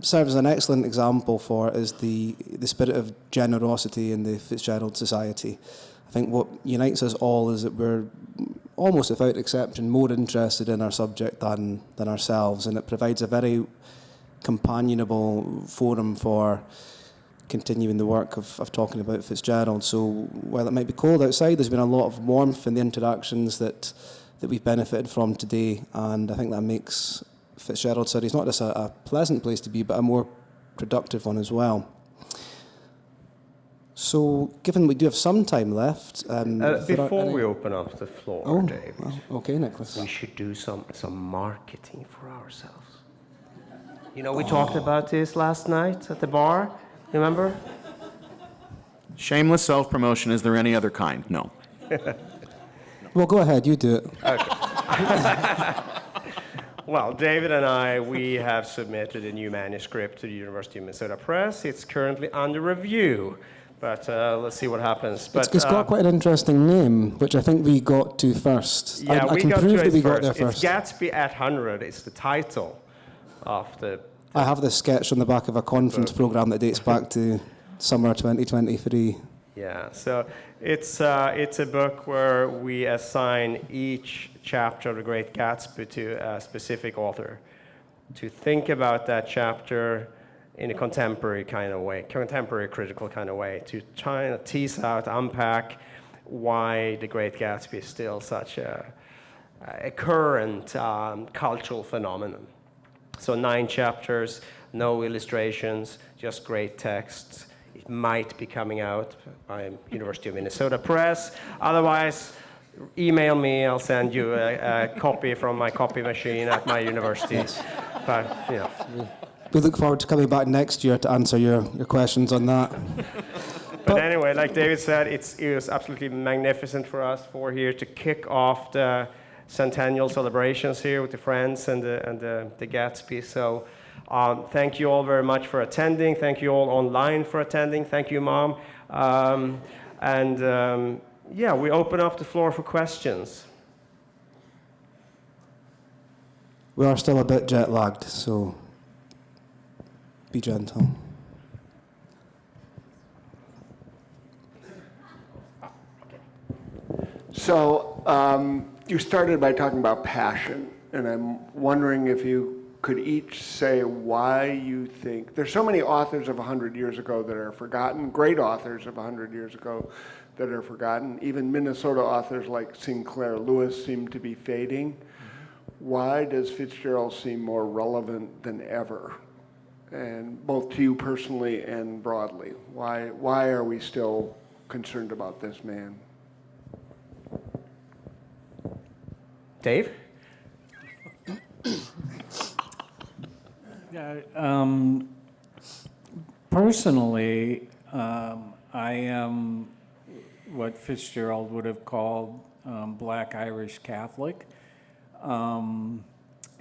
serves as an excellent example for is the spirit of generosity in the Fitzgerald Society. I think what unites us all is that we're almost without exception more interested in our subject than ourselves, and it provides a very companionable forum for continuing the work of talking about Fitzgerald. So while it might be cold outside, there's been a lot of warmth in the interactions that we've benefited from today, and I think that makes Fitzgerald Studies not just a pleasant place to be, but a more productive one as well. So, given we do have some time left... before we open up the floor, David, okay, Niklas. we should do some marketing for ourselves. You know, we talked about this last night at the bar. Remember? Shameless self-promotion. Is there any other kind? No. Well, go ahead, you do it. Well, David and we have submitted a new manuscript to the University of Minnesota Press. It's currently under review, but let's see what happens. But, It's got quite an interesting name, which I think we got to first. Yeah, I we can got prove to that it we first. got there first. It's Gatsby at 100. It's the title of the... I have this sketch on the back of a conference program that dates back to summer 2023. Yeah, so it's a book where we assign each chapter of The Great Gatsby to a specific author to think about that chapter in a contemporary kind of way, contemporary critical kind of way, to try and tease out, unpack why The Great Gatsby is still such a current cultural phenomenon. So 9 chapters, no illustrations, just great texts. It might be coming out by University of Minnesota Press. Otherwise, email me. I'll send you a copy from my copy machine at my university. Yes. But, you know. We look forward to coming back next year to answer your questions on that. But anyway, like David said, it was absolutely magnificent for us here to kick off the centennial celebrations here with the Friends and the Gatsby. So thank you all very much for attending. Thank you all online for attending. Thank you, Mom. Yeah, we open up the floor for questions. We are still a bit jet lagged, so be gentle. So you started by talking about passion, and I'm wondering if you could each say why you think there's so many authors of 100 years ago that are forgotten, great authors of 100 years ago that are forgotten. Even Minnesota authors like Sinclair Lewis seem to be fading. Why does Fitzgerald seem more relevant than ever? And both to you personally and broadly, why are we still concerned about this man? Dave? Personally, I am what Fitzgerald would have called Black Irish Catholic, and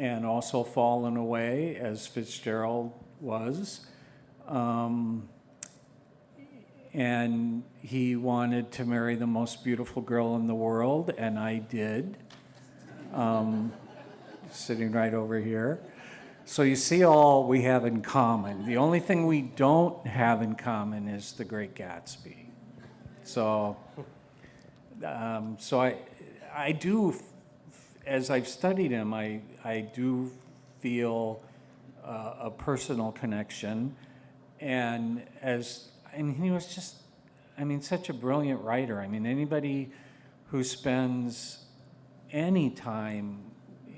also fallen away as Fitzgerald was. And he wanted to marry the most beautiful girl in the world, and I did. Sitting right over here. So you see all we have in common. The only thing we don't have in common is the Great Gatsby. So I do, as I've studied him, I do feel a personal connection, and he was just, such a brilliant writer. Anybody who spends any time,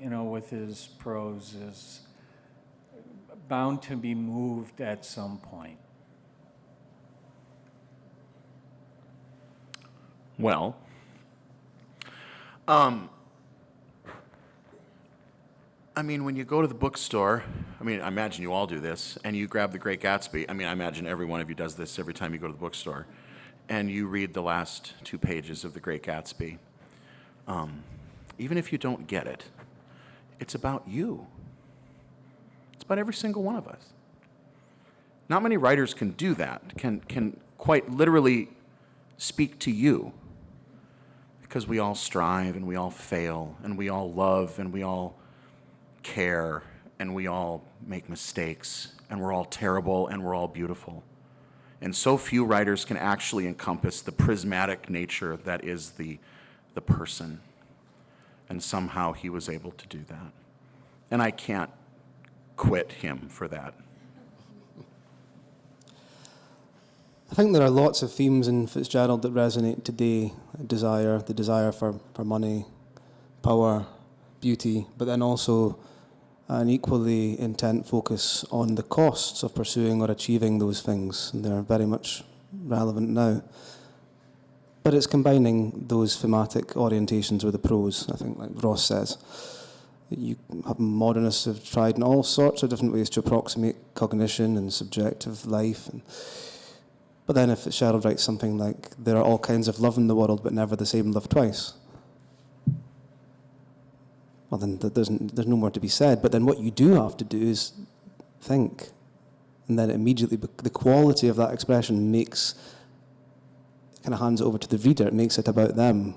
with his prose is bound to be moved at some point. Well, when you go to the bookstore, I imagine you all do this, and you grab The Great Gatsby. I imagine every one of you does this every time you go to the bookstore, and you read the last 2 pages of The Great Gatsby. Even if you don't get it, it's about you. It's about every single one of us. Not many writers can do that, can quite literally speak to you, because we all strive and we all fail and we all love and we all care and we all make mistakes and we're all terrible and we're all beautiful. And so few writers can actually encompass the prismatic nature that is the person. And somehow he was able to do that. And I can't quit him for that. I think there are lots of themes in Fitzgerald that resonate today. The desire for money, power, beauty, but then also an equally intent focus on the costs of pursuing or achieving those things. And they're very much relevant now. But it's combining those thematic orientations with the prose, I think, like Ross says. Modernists have tried in all sorts of different ways to approximate cognition and subjective life. But then if Fitzgerald writes something like, there are all kinds of love in the world, but never the same love twice, well, then there's no more to be said. But then what you do have to do is think. And then immediately, the quality of that expression kind of hands it over to the reader. It makes it about them.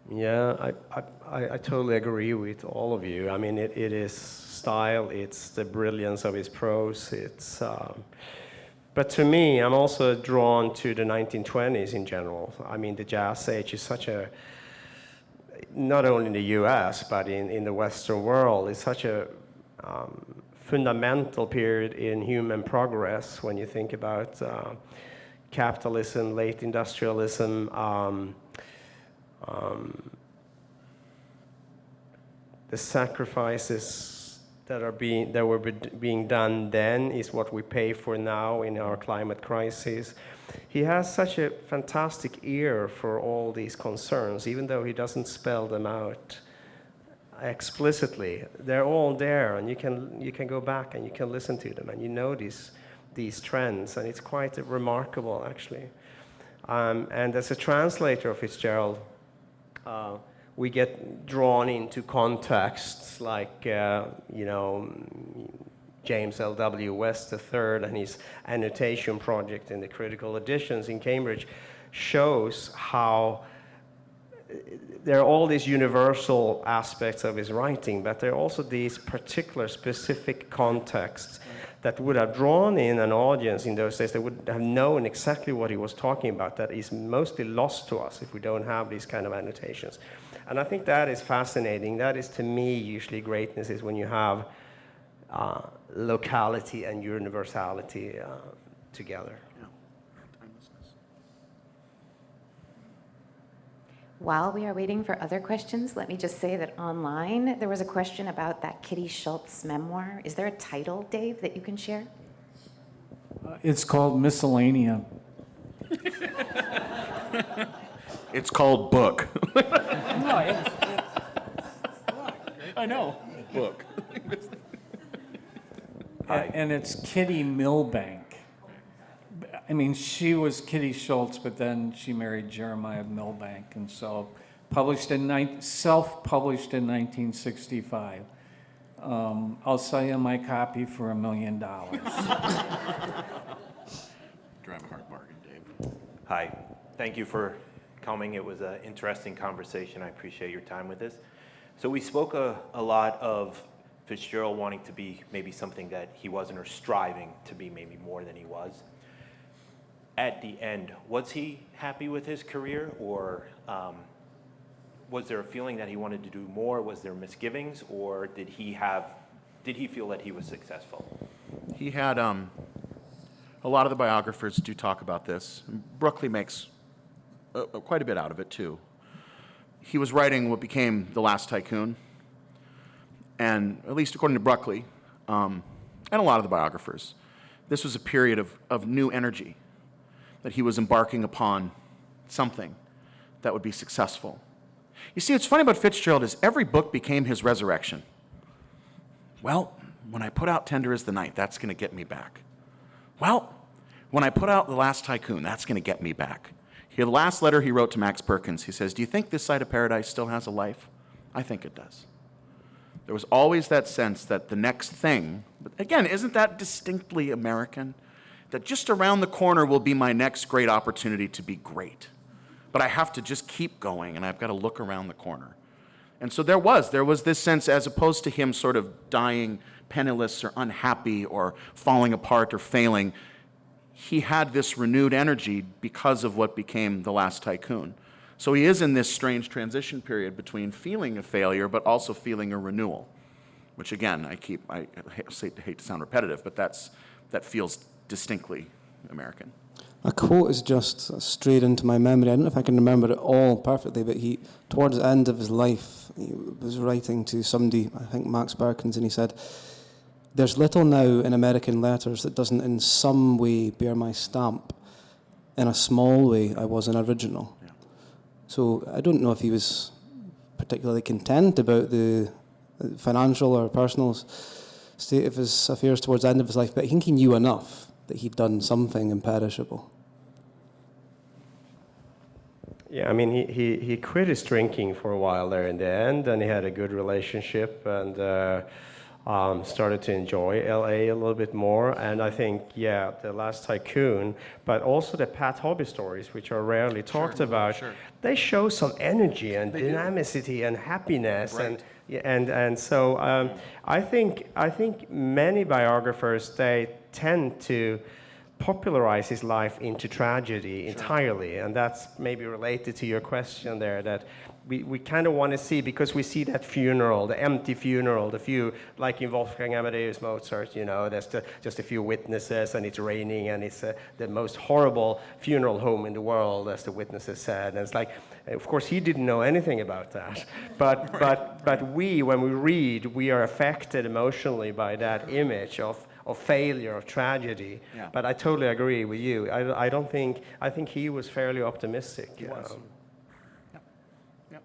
Yeah, I totally agree with all of you. I mean, it is style, it's the brilliance of his prose, but to me, I'm also drawn to the 1920s in general. I mean, the Jazz Age is such a, not only in the US, but in the Western world, it's such a fundamental period in human progress when you think about capitalism, late industrialism, the sacrifices that were being done then is what we pay for now in our climate crisis. He has such a fantastic ear for all these concerns, even though he doesn't spell them out explicitly. They're all there, and you can go back and you can listen to them, and you know these trends, and it's quite remarkable, actually. And as a translator of Fitzgerald, we get drawn into contexts like, James L.W. West III and his annotation project in the critical editions in Cambridge shows how there are all these universal aspects of his writing, but there are also these particular specific contexts that would have drawn in an audience in those days that would have known exactly what he was talking about, that is mostly lost to us if we don't have these kind of annotations. And I think that is fascinating. That is, to me, usually greatness is when you have locality and universality together. While we are waiting for other questions, let me just say that online there was a question about that Kitty Schultz memoir. Is there a title, Dave, that you can share? It's called Miscellanea. It's called Book. No, it's I know. Book. and it's Kitty Milbank. I mean, she was Kitty Schultz, but then she married Jeremiah Milbank, and so self-published in 1965. I'll sell you my copy for $1 million. Drive a hard bargain, Dave. Hi, thank you for coming. It was an interesting conversation. I appreciate your time with us. So we spoke a lot of Fitzgerald wanting to be maybe something that he wasn't, or striving to be maybe more than he was. At the end, was he happy with his career, or was there a feeling that he wanted to do more? Was there misgivings, or did he feel that he was successful? He had, a lot of the biographers do talk about this. Brookley makes quite a bit out of it, too. He was writing what became The Last Tycoon, and at least according to Brookley, and a lot of the biographers, this was a period of new energy, that he was embarking upon something that would be successful. You see, what's funny about Fitzgerald is every book became his resurrection. Well, when I put out Tender as the Night, that's going to get me back. Well, when I put out The Last Tycoon, that's going to get me back. Here, the last letter he wrote to Max Perkins, he says, "Do you think This Side of Paradise still has a life?" I think it does. There was always that sense that the next thing, but again, isn't that distinctly American? That just around the corner will be my next great opportunity to be great. But I have to just keep going, and I've got to look around the corner. And so there was this sense, as opposed to him sort of dying penniless or unhappy or falling apart or failing, he had this renewed energy because of what became The Last Tycoon. So he is in this strange transition period between feeling a failure but also feeling a renewal, which again, I hate to sound repetitive, but that feels distinctly American. A quote is just straight into my memory. I don't know if I can remember it all perfectly, but he, towards the end of his life, he was writing to somebody, I think Max Perkins, and he said, "There's little now in American letters that doesn't in some way bear my stamp. In a small way, I was an original." Yeah. So I don't know if he was particularly content about the financial or personal state of his affairs towards the end of his life, but I think he knew enough that he'd done something imperishable. Yeah, I mean, he quit his drinking for a while there in the end, and he had a good relationship and started to enjoy LA a little bit more. And I think, yeah, The Last Tycoon, but also the Pat Hobby stories, which are rarely talked about, they show some energy and dynamicity and happiness. Right. And so I think many biographers, they tend to popularize his life into tragedy entirely, and that's maybe related to your question there, that we kind of want to see, because we see that funeral, the empty funeral, the few, like in Wolfgang Amadeus Mozart, you know, there's just a few witnesses and it's raining and it's the most horrible funeral home in the world, as the witnesses said. And it's like, of course, he didn't know anything about that. But we, when we read, we are affected emotionally by that image of failure, of tragedy. Yeah. But I totally agree with you. I think he was fairly optimistic. He was. Yep. Yep.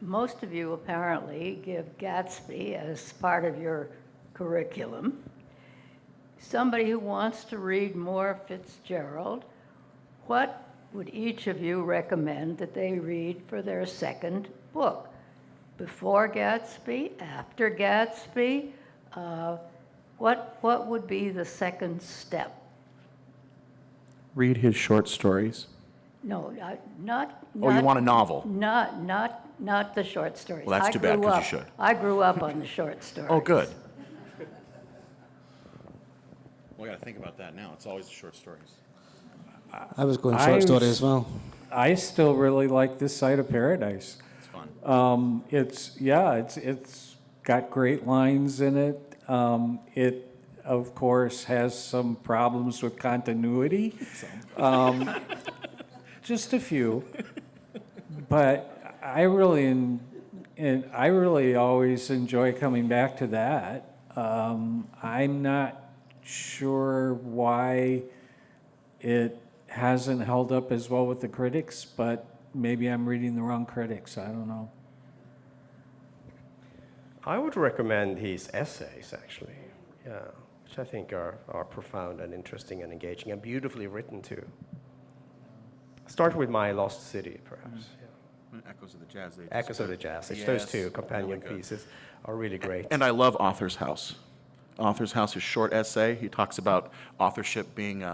Most of you apparently give Gatsby as part of your curriculum. Somebody who wants to read more Fitzgerald, what would each of you recommend that they read for their second book? Before Gatsby, after Gatsby? What would be the second step? Read his short stories. No, not. Oh, you want a novel? Not the short stories. Well, that's too bad, 'cause you should. I grew up on the short stories. Oh, good. We got to think about that now. It's always the short stories. I was going short story as well. I still really like This Side of Paradise. It's fun. It's got great lines in it. It, of course, has some problems with continuity. Just a few. But I really always enjoy coming back to that. I'm not sure why it hasn't held up as well with the critics, but maybe I'm reading the wrong critics. I don't know. I would recommend his essays, actually, which I think are profound and interesting and engaging and beautifully written, too. Start with My Lost City, perhaps. Echoes of the Jazz Age. Echoes of the Jazz Age. Yes, Those two companion really good. pieces are really great. And I love Author's House. Author's House is a short essay. He talks about authorship being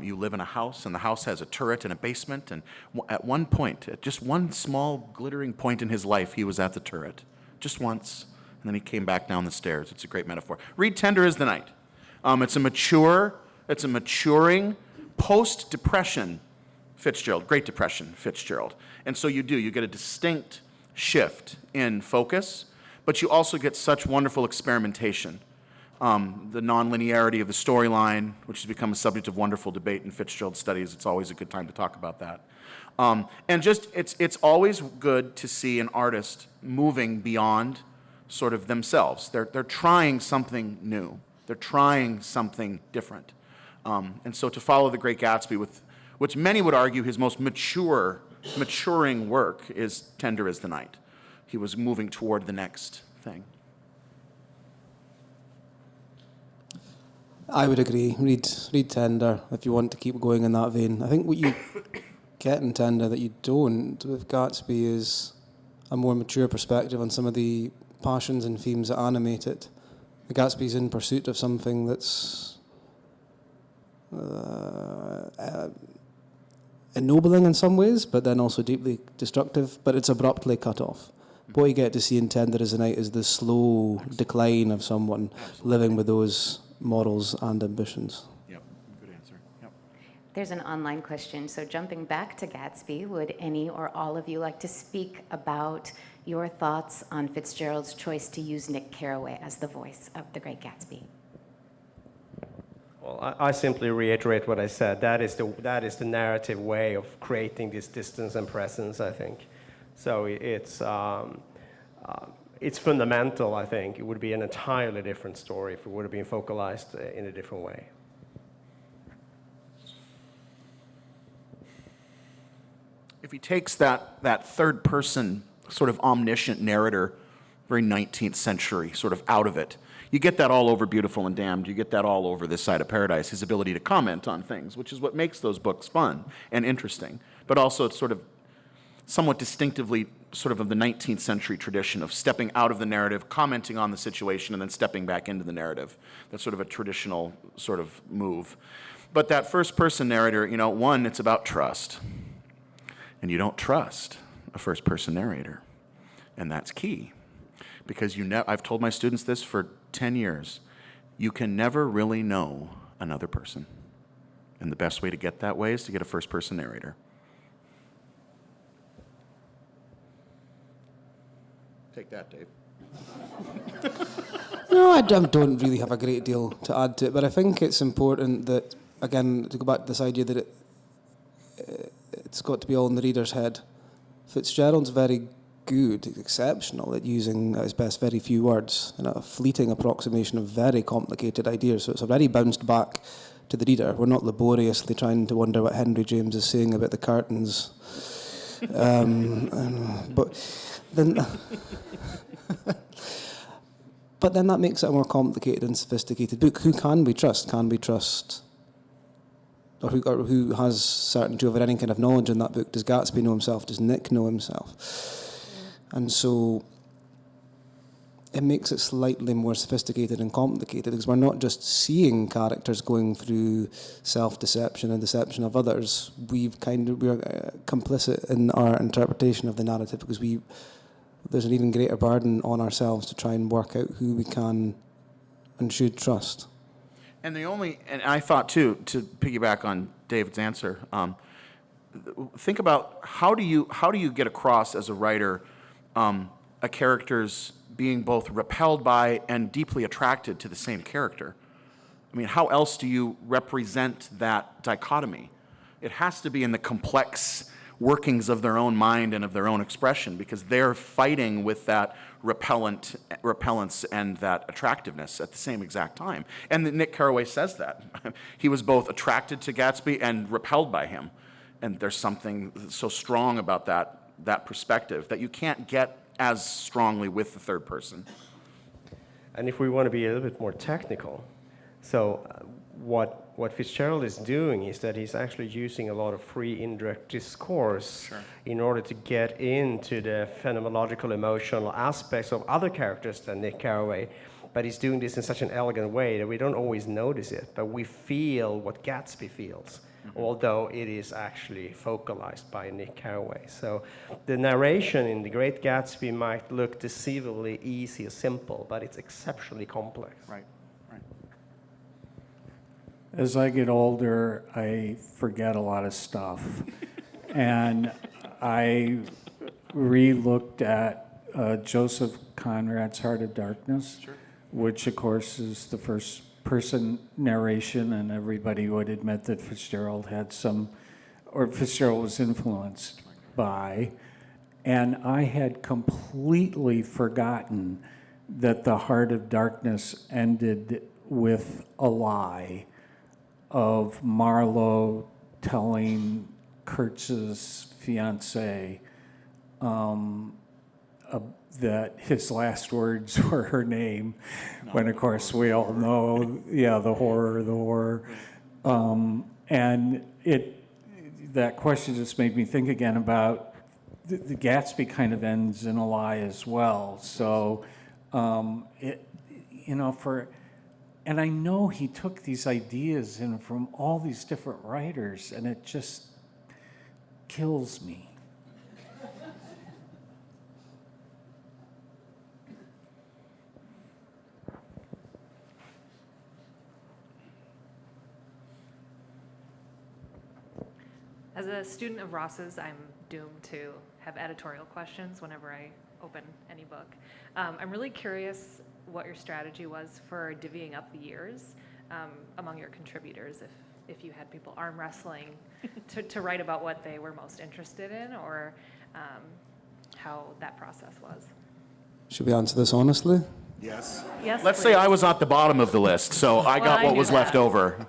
you live in a house, and the house has a turret and a basement. And at one point, at just one small glittering point in his life, he was at the turret. Just once. And then he came back down the stairs. It's a great metaphor. Read Tender is the Night. It's a maturing, post-Depression Fitzgerald, Great Depression Fitzgerald. And so you get a distinct shift in focus, but you also get such wonderful experimentation. The nonlinearity of the storyline, which has become a subject of wonderful debate in Fitzgerald studies. It's always a good time to talk about that. And just, it's always good to see an artist moving beyond sort of themselves. They're trying something new. They're trying something different. And so to follow The Great Gatsby with, which many would argue his most maturing work is Tender is the Night. He was moving toward the next thing. I would agree. Read Tender if you want to keep going in that vein. I think what you get in Tender that you don't with Gatsby is a more mature perspective on some of the passions and themes that animate it. The Gatsby's in pursuit of something that's ennobling in some ways, but then also deeply destructive, but it's abruptly cut off. What you get to see in Tender is the Night is the slow decline of someone living with those morals and ambitions. Yep, good answer. Yep. There's an online question. So jumping back to Gatsby, would any or all of you like to speak about your thoughts on Fitzgerald's choice to use Nick Carraway as the voice of The Great Gatsby? Well, I simply reiterate what I said. That is the narrative way of creating this distance and presence, I think. So it's fundamental, I think. It would be an entirely different story if it would have been focalized in a different way. If he takes that third person sort of omniscient narrator, very 19th century, sort of out of it, you get that all over Beautiful and Damned. You get that all over This Side of Paradise, his ability to comment on things, which is what makes those books fun and interesting. But also it's sort of somewhat distinctively sort of the 19th century tradition of stepping out of the narrative, commenting on the situation, and then stepping back into the narrative. That's sort of a traditional sort of move. But that first-person narrator, you know, one, it's about trust. And you don't trust a first-person narrator. And that's key. Because I've told my students this for 10 years. You can never really know another person. And the best way to get that way is to get a first-person narrator. Take that, Dave. No, I don't really have a great deal to add to it, but I think it's important that, again, to go back to this idea that it's got to be all in the reader's head. Fitzgerald's very good, exceptional at using, at his best, very few words and a fleeting approximation of very complicated ideas. So it's already bounced back to the reader. We're not laboriously trying to wonder what Henry James is saying about the curtains. But then... But then that makes it a more complicated and sophisticated book. Who can we trust? Can we trust... Or who has certainty over any kind of knowledge in that book? Does Gatsby know himself? Does Nick know himself? And so it makes it slightly more sophisticated and complicated because we're not just seeing characters going through self-deception and deception of others. We're complicit in our interpretation of the narrative because there's an even greater burden on ourselves to try and work out who we can and should trust. And I thought too, to piggyback on David's answer, think about how do you get across as a writer a character's being both repelled by and deeply attracted to the same character? I mean, how else do you represent that dichotomy? It has to be in the complex workings of their own mind and of their own expression because they're fighting with that repellence and that attractiveness at the same exact time. And Nick Carraway says that. He was both attracted to Gatsby and repelled by him. And there's something so strong about that perspective that you can't get as strongly with the third person. And if we want to be a little bit more technical, so what Fitzgerald is doing is that he's actually using a lot of free indirect discourse in order to get into the phenomenological, emotional aspects of other characters than Nick Carraway. But he's doing this in such an elegant way that we don't always notice it, but we feel what Gatsby feels, although it is actually focalized by Nick Carraway. So the narration in The Great Gatsby might look deceivably easy or simple, but it's exceptionally complex. Right. As I get older, I forget a lot of stuff. And I re-looked at Joseph Conrad's Heart of Darkness, which, of course, is the first-person narration, and everybody would admit that Fitzgerald Fitzgerald was influenced by. And I had completely forgotten that the Heart of Darkness ended with a lie of Marlowe telling Kurtz's fiancée that his last words were her name, when of course we all know, the horror. And that question just made me think again about the Gatsby kind of ends in a lie as well. So, and I know he took these ideas in from all these different writers, and it just kills me. As a student of Ross's, I'm doomed to have editorial questions whenever I open any book. I'm really curious what your strategy was for divvying up the years among your contributors, if you had people arm wrestling to write about what they were most interested in, or how that process was. Should we answer this honestly? Yes. Yes, Let's say I was at the bottom of the list, so I got I what knew was left over.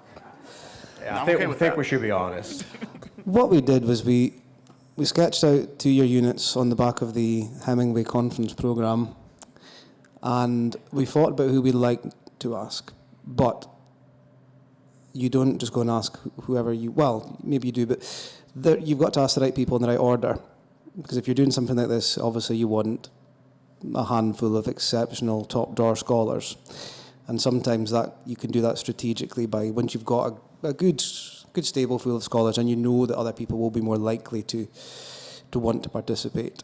Yeah, I'm okay with that. we should be honest. What we did was we sketched out 2-year units on the back of the Hemingway conference program, and we thought about who we'd like to ask. But you don't just go and ask whoever you, well, maybe you do, but you've got to ask the right people in the right order. Because if you're doing something like this, obviously you want a handful of exceptional top-drawer scholars. And sometimes that you can do that strategically by, once you've got a good stable full of scholars and you know that other people will be more likely to want to participate.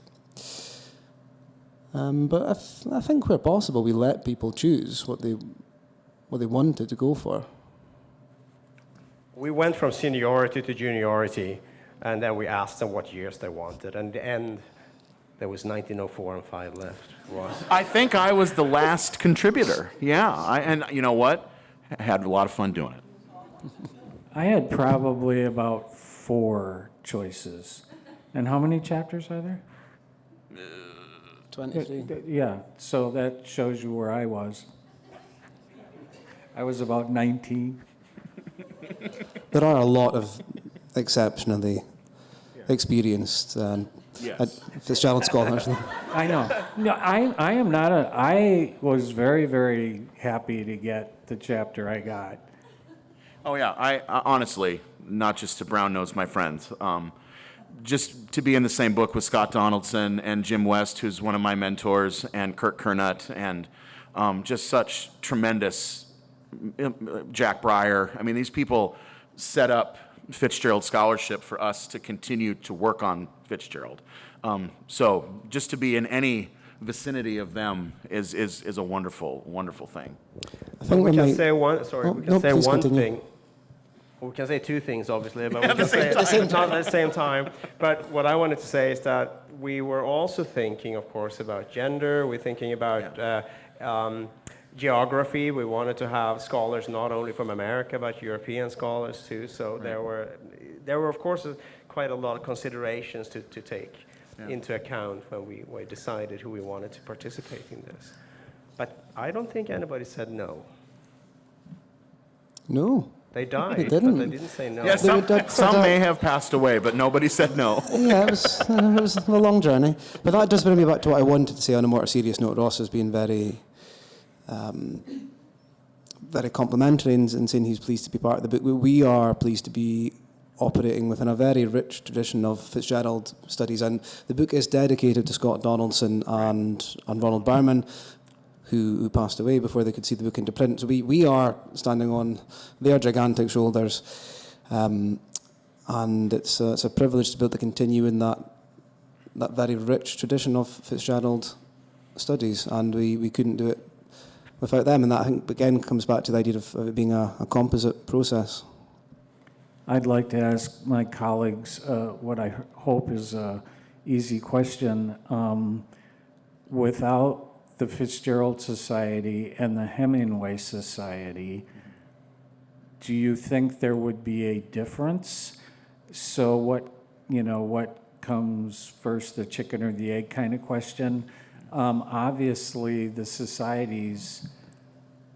But I think where possible, we let people choose what they wanted to go for. We went from seniority to juniority, and then we asked them what years they wanted. And in the end, there was 1904 and 5 left. I think I was the last contributor. Yeah, and you know what? I had a lot of fun doing it. I had probably about 4 choices. And how many chapters are there? 23. Yeah, so that shows you where I was. I was about 19. There are a lot of exceptionally experienced Yes. Fitzgerald scholars. I know. No, I am not I was very, very happy to get the chapter I got. Oh yeah, I honestly, not just to brown nose my friends, just to be in the same book with Scott Donaldson and Jim West, who's one of my mentors, and Kirk Kernut, and just such tremendous Jack Breyer. I mean, these people set up Fitzgerald scholarship for us to continue to work on Fitzgerald. So just to be in any vicinity of them is a wonderful, wonderful thing. I think We we can might. say one. Sorry, Oh, we can no, say please one continue. thing. We can say 2 things, obviously, but we can say not at the same time. But what I wanted to say is that we were also thinking, of course, about gender. We're thinking about geography. We wanted to have scholars not only from America but European scholars too. So there were, of course, quite a lot of considerations to take into account when we decided who we wanted to participate in this. But I don't think anybody said no. No. They died, They didn't. but they didn't say no. Yeah, some, They would- some may have passed away, but nobody said no. Yeah, it was a long journey. But that does bring me back to what I wanted to say on a more serious note. Ross has been very complimentary in saying he's pleased to be part of the book. We are pleased to be operating within a very rich tradition of Fitzgerald studies, and the book is dedicated to Scott Donaldson and Ronald Berman, who passed away before they could see the book into print. So we are standing on their gigantic shoulders, and it's a privilege to be able to continue in that very rich tradition of Fitzgerald studies, and we couldn't do it without them. And that, I think, again, comes back to the idea of it being a composite process. I'd like to ask my colleagues what I hope is an easy question. Without the Fitzgerald Society and the Hemingway Society, do you think there would be a difference? So what comes first, the chicken or the egg kind of question? Obviously, the societies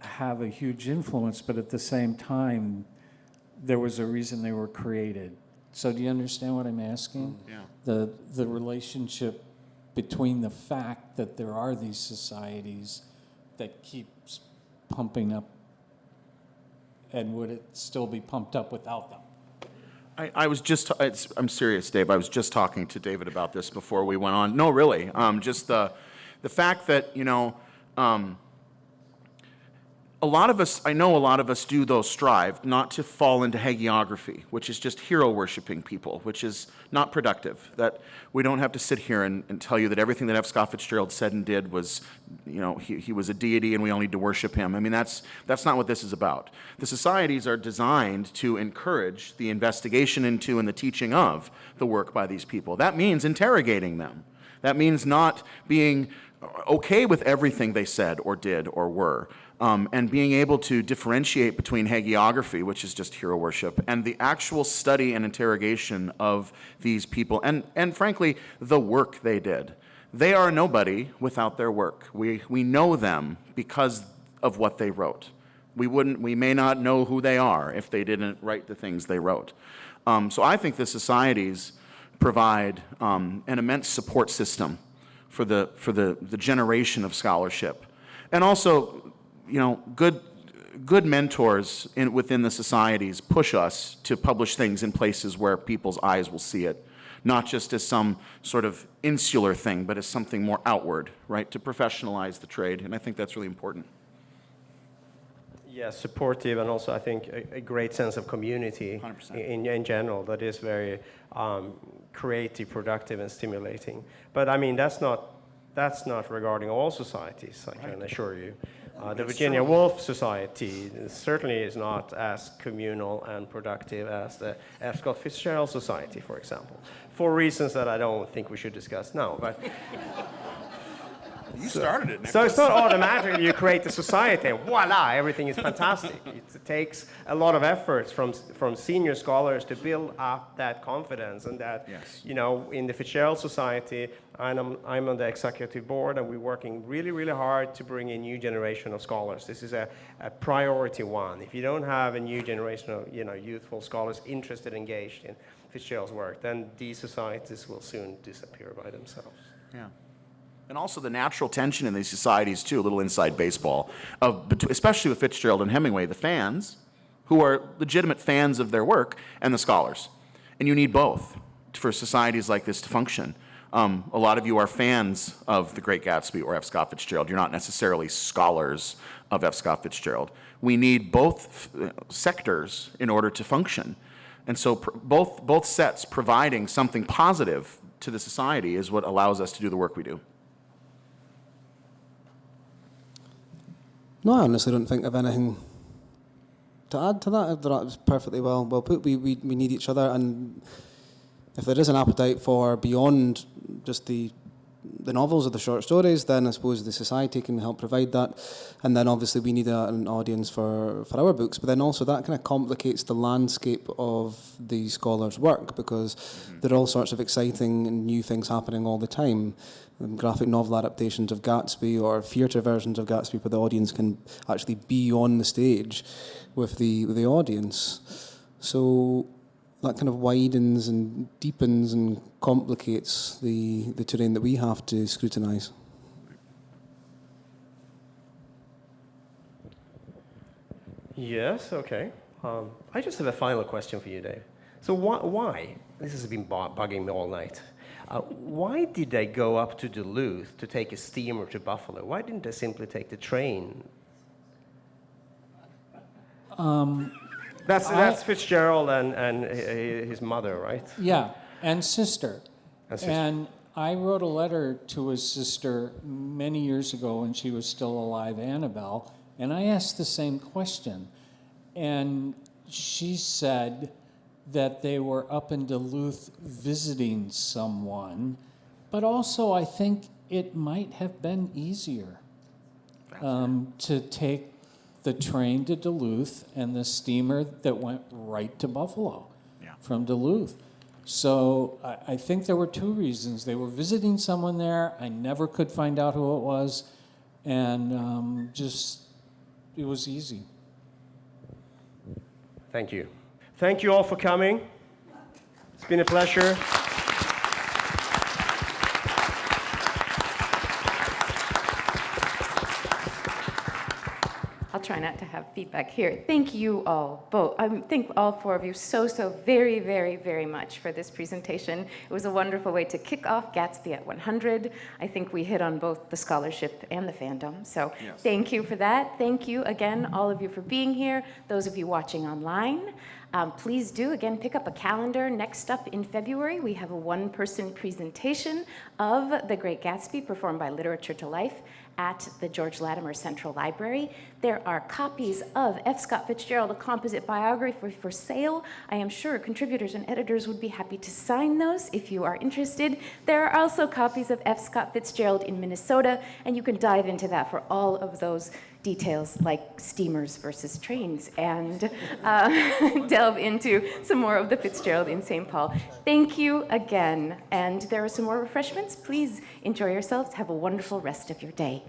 have a huge influence, but at the same time, there was a reason they were created. So do you understand what I'm asking? Yeah. The relationship between the fact that there are these societies that keeps pumping up, and would it still be pumped up without them? I was just, I'm serious, Dave. I was just talking to David about this before we went on. No, really. Just the fact that, I know a lot of us do, though, strive not to fall into hagiography, which is just hero-worshipping people, which is not productive. That we don't have to sit here and tell you that everything that F. Scott Fitzgerald said and did was, he was a deity and we all need to worship him. I mean, that's not what this is about. The societies are designed to encourage the investigation into and the teaching of the work by these people. That means interrogating them. That means not being okay with everything they said or did or were. And being able to differentiate between hagiography, which is just hero worship, and the actual study and interrogation of these people, and frankly, the work they did. They are nobody without their work. We know them because of what they wrote. We may not know who they are if they didn't write the things they wrote. So I think the societies provide an immense support system for the generation of scholarship. And also, good mentors within the societies push us to publish things in places where people's eyes will see it, not just as some sort of insular thing, but as something more outward, right, to professionalize the trade. And I think that's really important. Yeah, supportive, and also I think a great sense of community 100%. in general that is very creative, productive, and stimulating. But I mean, that's not regarding all societies, I can assure you. The Virginia Woolf Society certainly is not as communal and productive as the F. Scott Fitzgerald Society, for example, for reasons that I don't think we should discuss now. But You started it, Niklas. so it's not automatically you create the society and voila, everything is fantastic. It takes a lot of efforts from senior scholars to build up that confidence, and that, Yes. in the Fitzgerald Society, I'm on the executive board, and we're working really, really hard to bring a new generation of scholars. This is a priority one. If you don't have a new generation of youthful scholars interested, engaged in Fitzgerald's work, then these societies will soon disappear by themselves. Yeah. And also the natural tension in these societies, too, a little inside baseball, especially with Fitzgerald and Hemingway, the fans, who are legitimate fans of their work, and the scholars. And you need both for societies like this to function. A lot of you are fans of The Great Gatsby or F. Scott Fitzgerald. You're not necessarily scholars of F. Scott Fitzgerald. We need both sectors in order to function. And so both sets providing something positive to the society is what allows us to do the work we do. No, I honestly don't think of anything to add to that. That was perfectly well put. We need each other, and if there is an appetite for beyond just the novels or the short stories, then I suppose the society can help provide that. And then obviously we need an audience for our books, but then also that kind of complicates the landscape of the scholars' work, because there are all sorts of exciting and new things happening all the time. Graphic novel adaptations of Gatsby or theatre versions of Gatsby where the audience can actually be on the stage with the audience. So that kind of widens and deepens and complicates the terrain that we have to scrutinise. Yes, okay. I just have a final question for you, Dave. So why? This has been bugging me all night. Why did they go up to Duluth to take a steamer to Buffalo? Why didn't they simply take the train? That's Fitzgerald and his mother, right? Yeah, and sister. And sister. And I wrote a letter to his sister many years ago when she was still alive, Annabelle, and I asked the same question. And she said that they were up in Duluth visiting someone, but also I think it might have been easier to take the train to Duluth and the steamer that went right to Buffalo from Duluth. So I think there were two reasons. They were visiting someone there. I never could find out who it was, and it was easy. Thank you. Thank you all for coming. It's been a pleasure. I'll try not to have feedback here. Thank you all, both. I thank all four of you so very, very, very much for this presentation. It was a wonderful way to kick off Gatsby at 100. I think we hit on both the scholarship and the fandom. So yes. Thank you for that. Thank you again, all of you, for being here. Those of you watching online, please do, again, pick up a calendar. Next up in February, we have a one-person presentation of The Great Gatsby performed by Literature to Life at the George Latimer Central Library. There are copies of F. Scott Fitzgerald, A Composite Biography for sale. I am sure contributors and editors would be happy to sign those if you are interested. There are also copies of F. Scott Fitzgerald in Minnesota, and you can dive into that for all of those details like steamers versus trains and delve into some more of the Fitzgerald in St. Paul. Thank you again. And there are some more refreshments. Please enjoy yourselves. Have a wonderful rest of your day.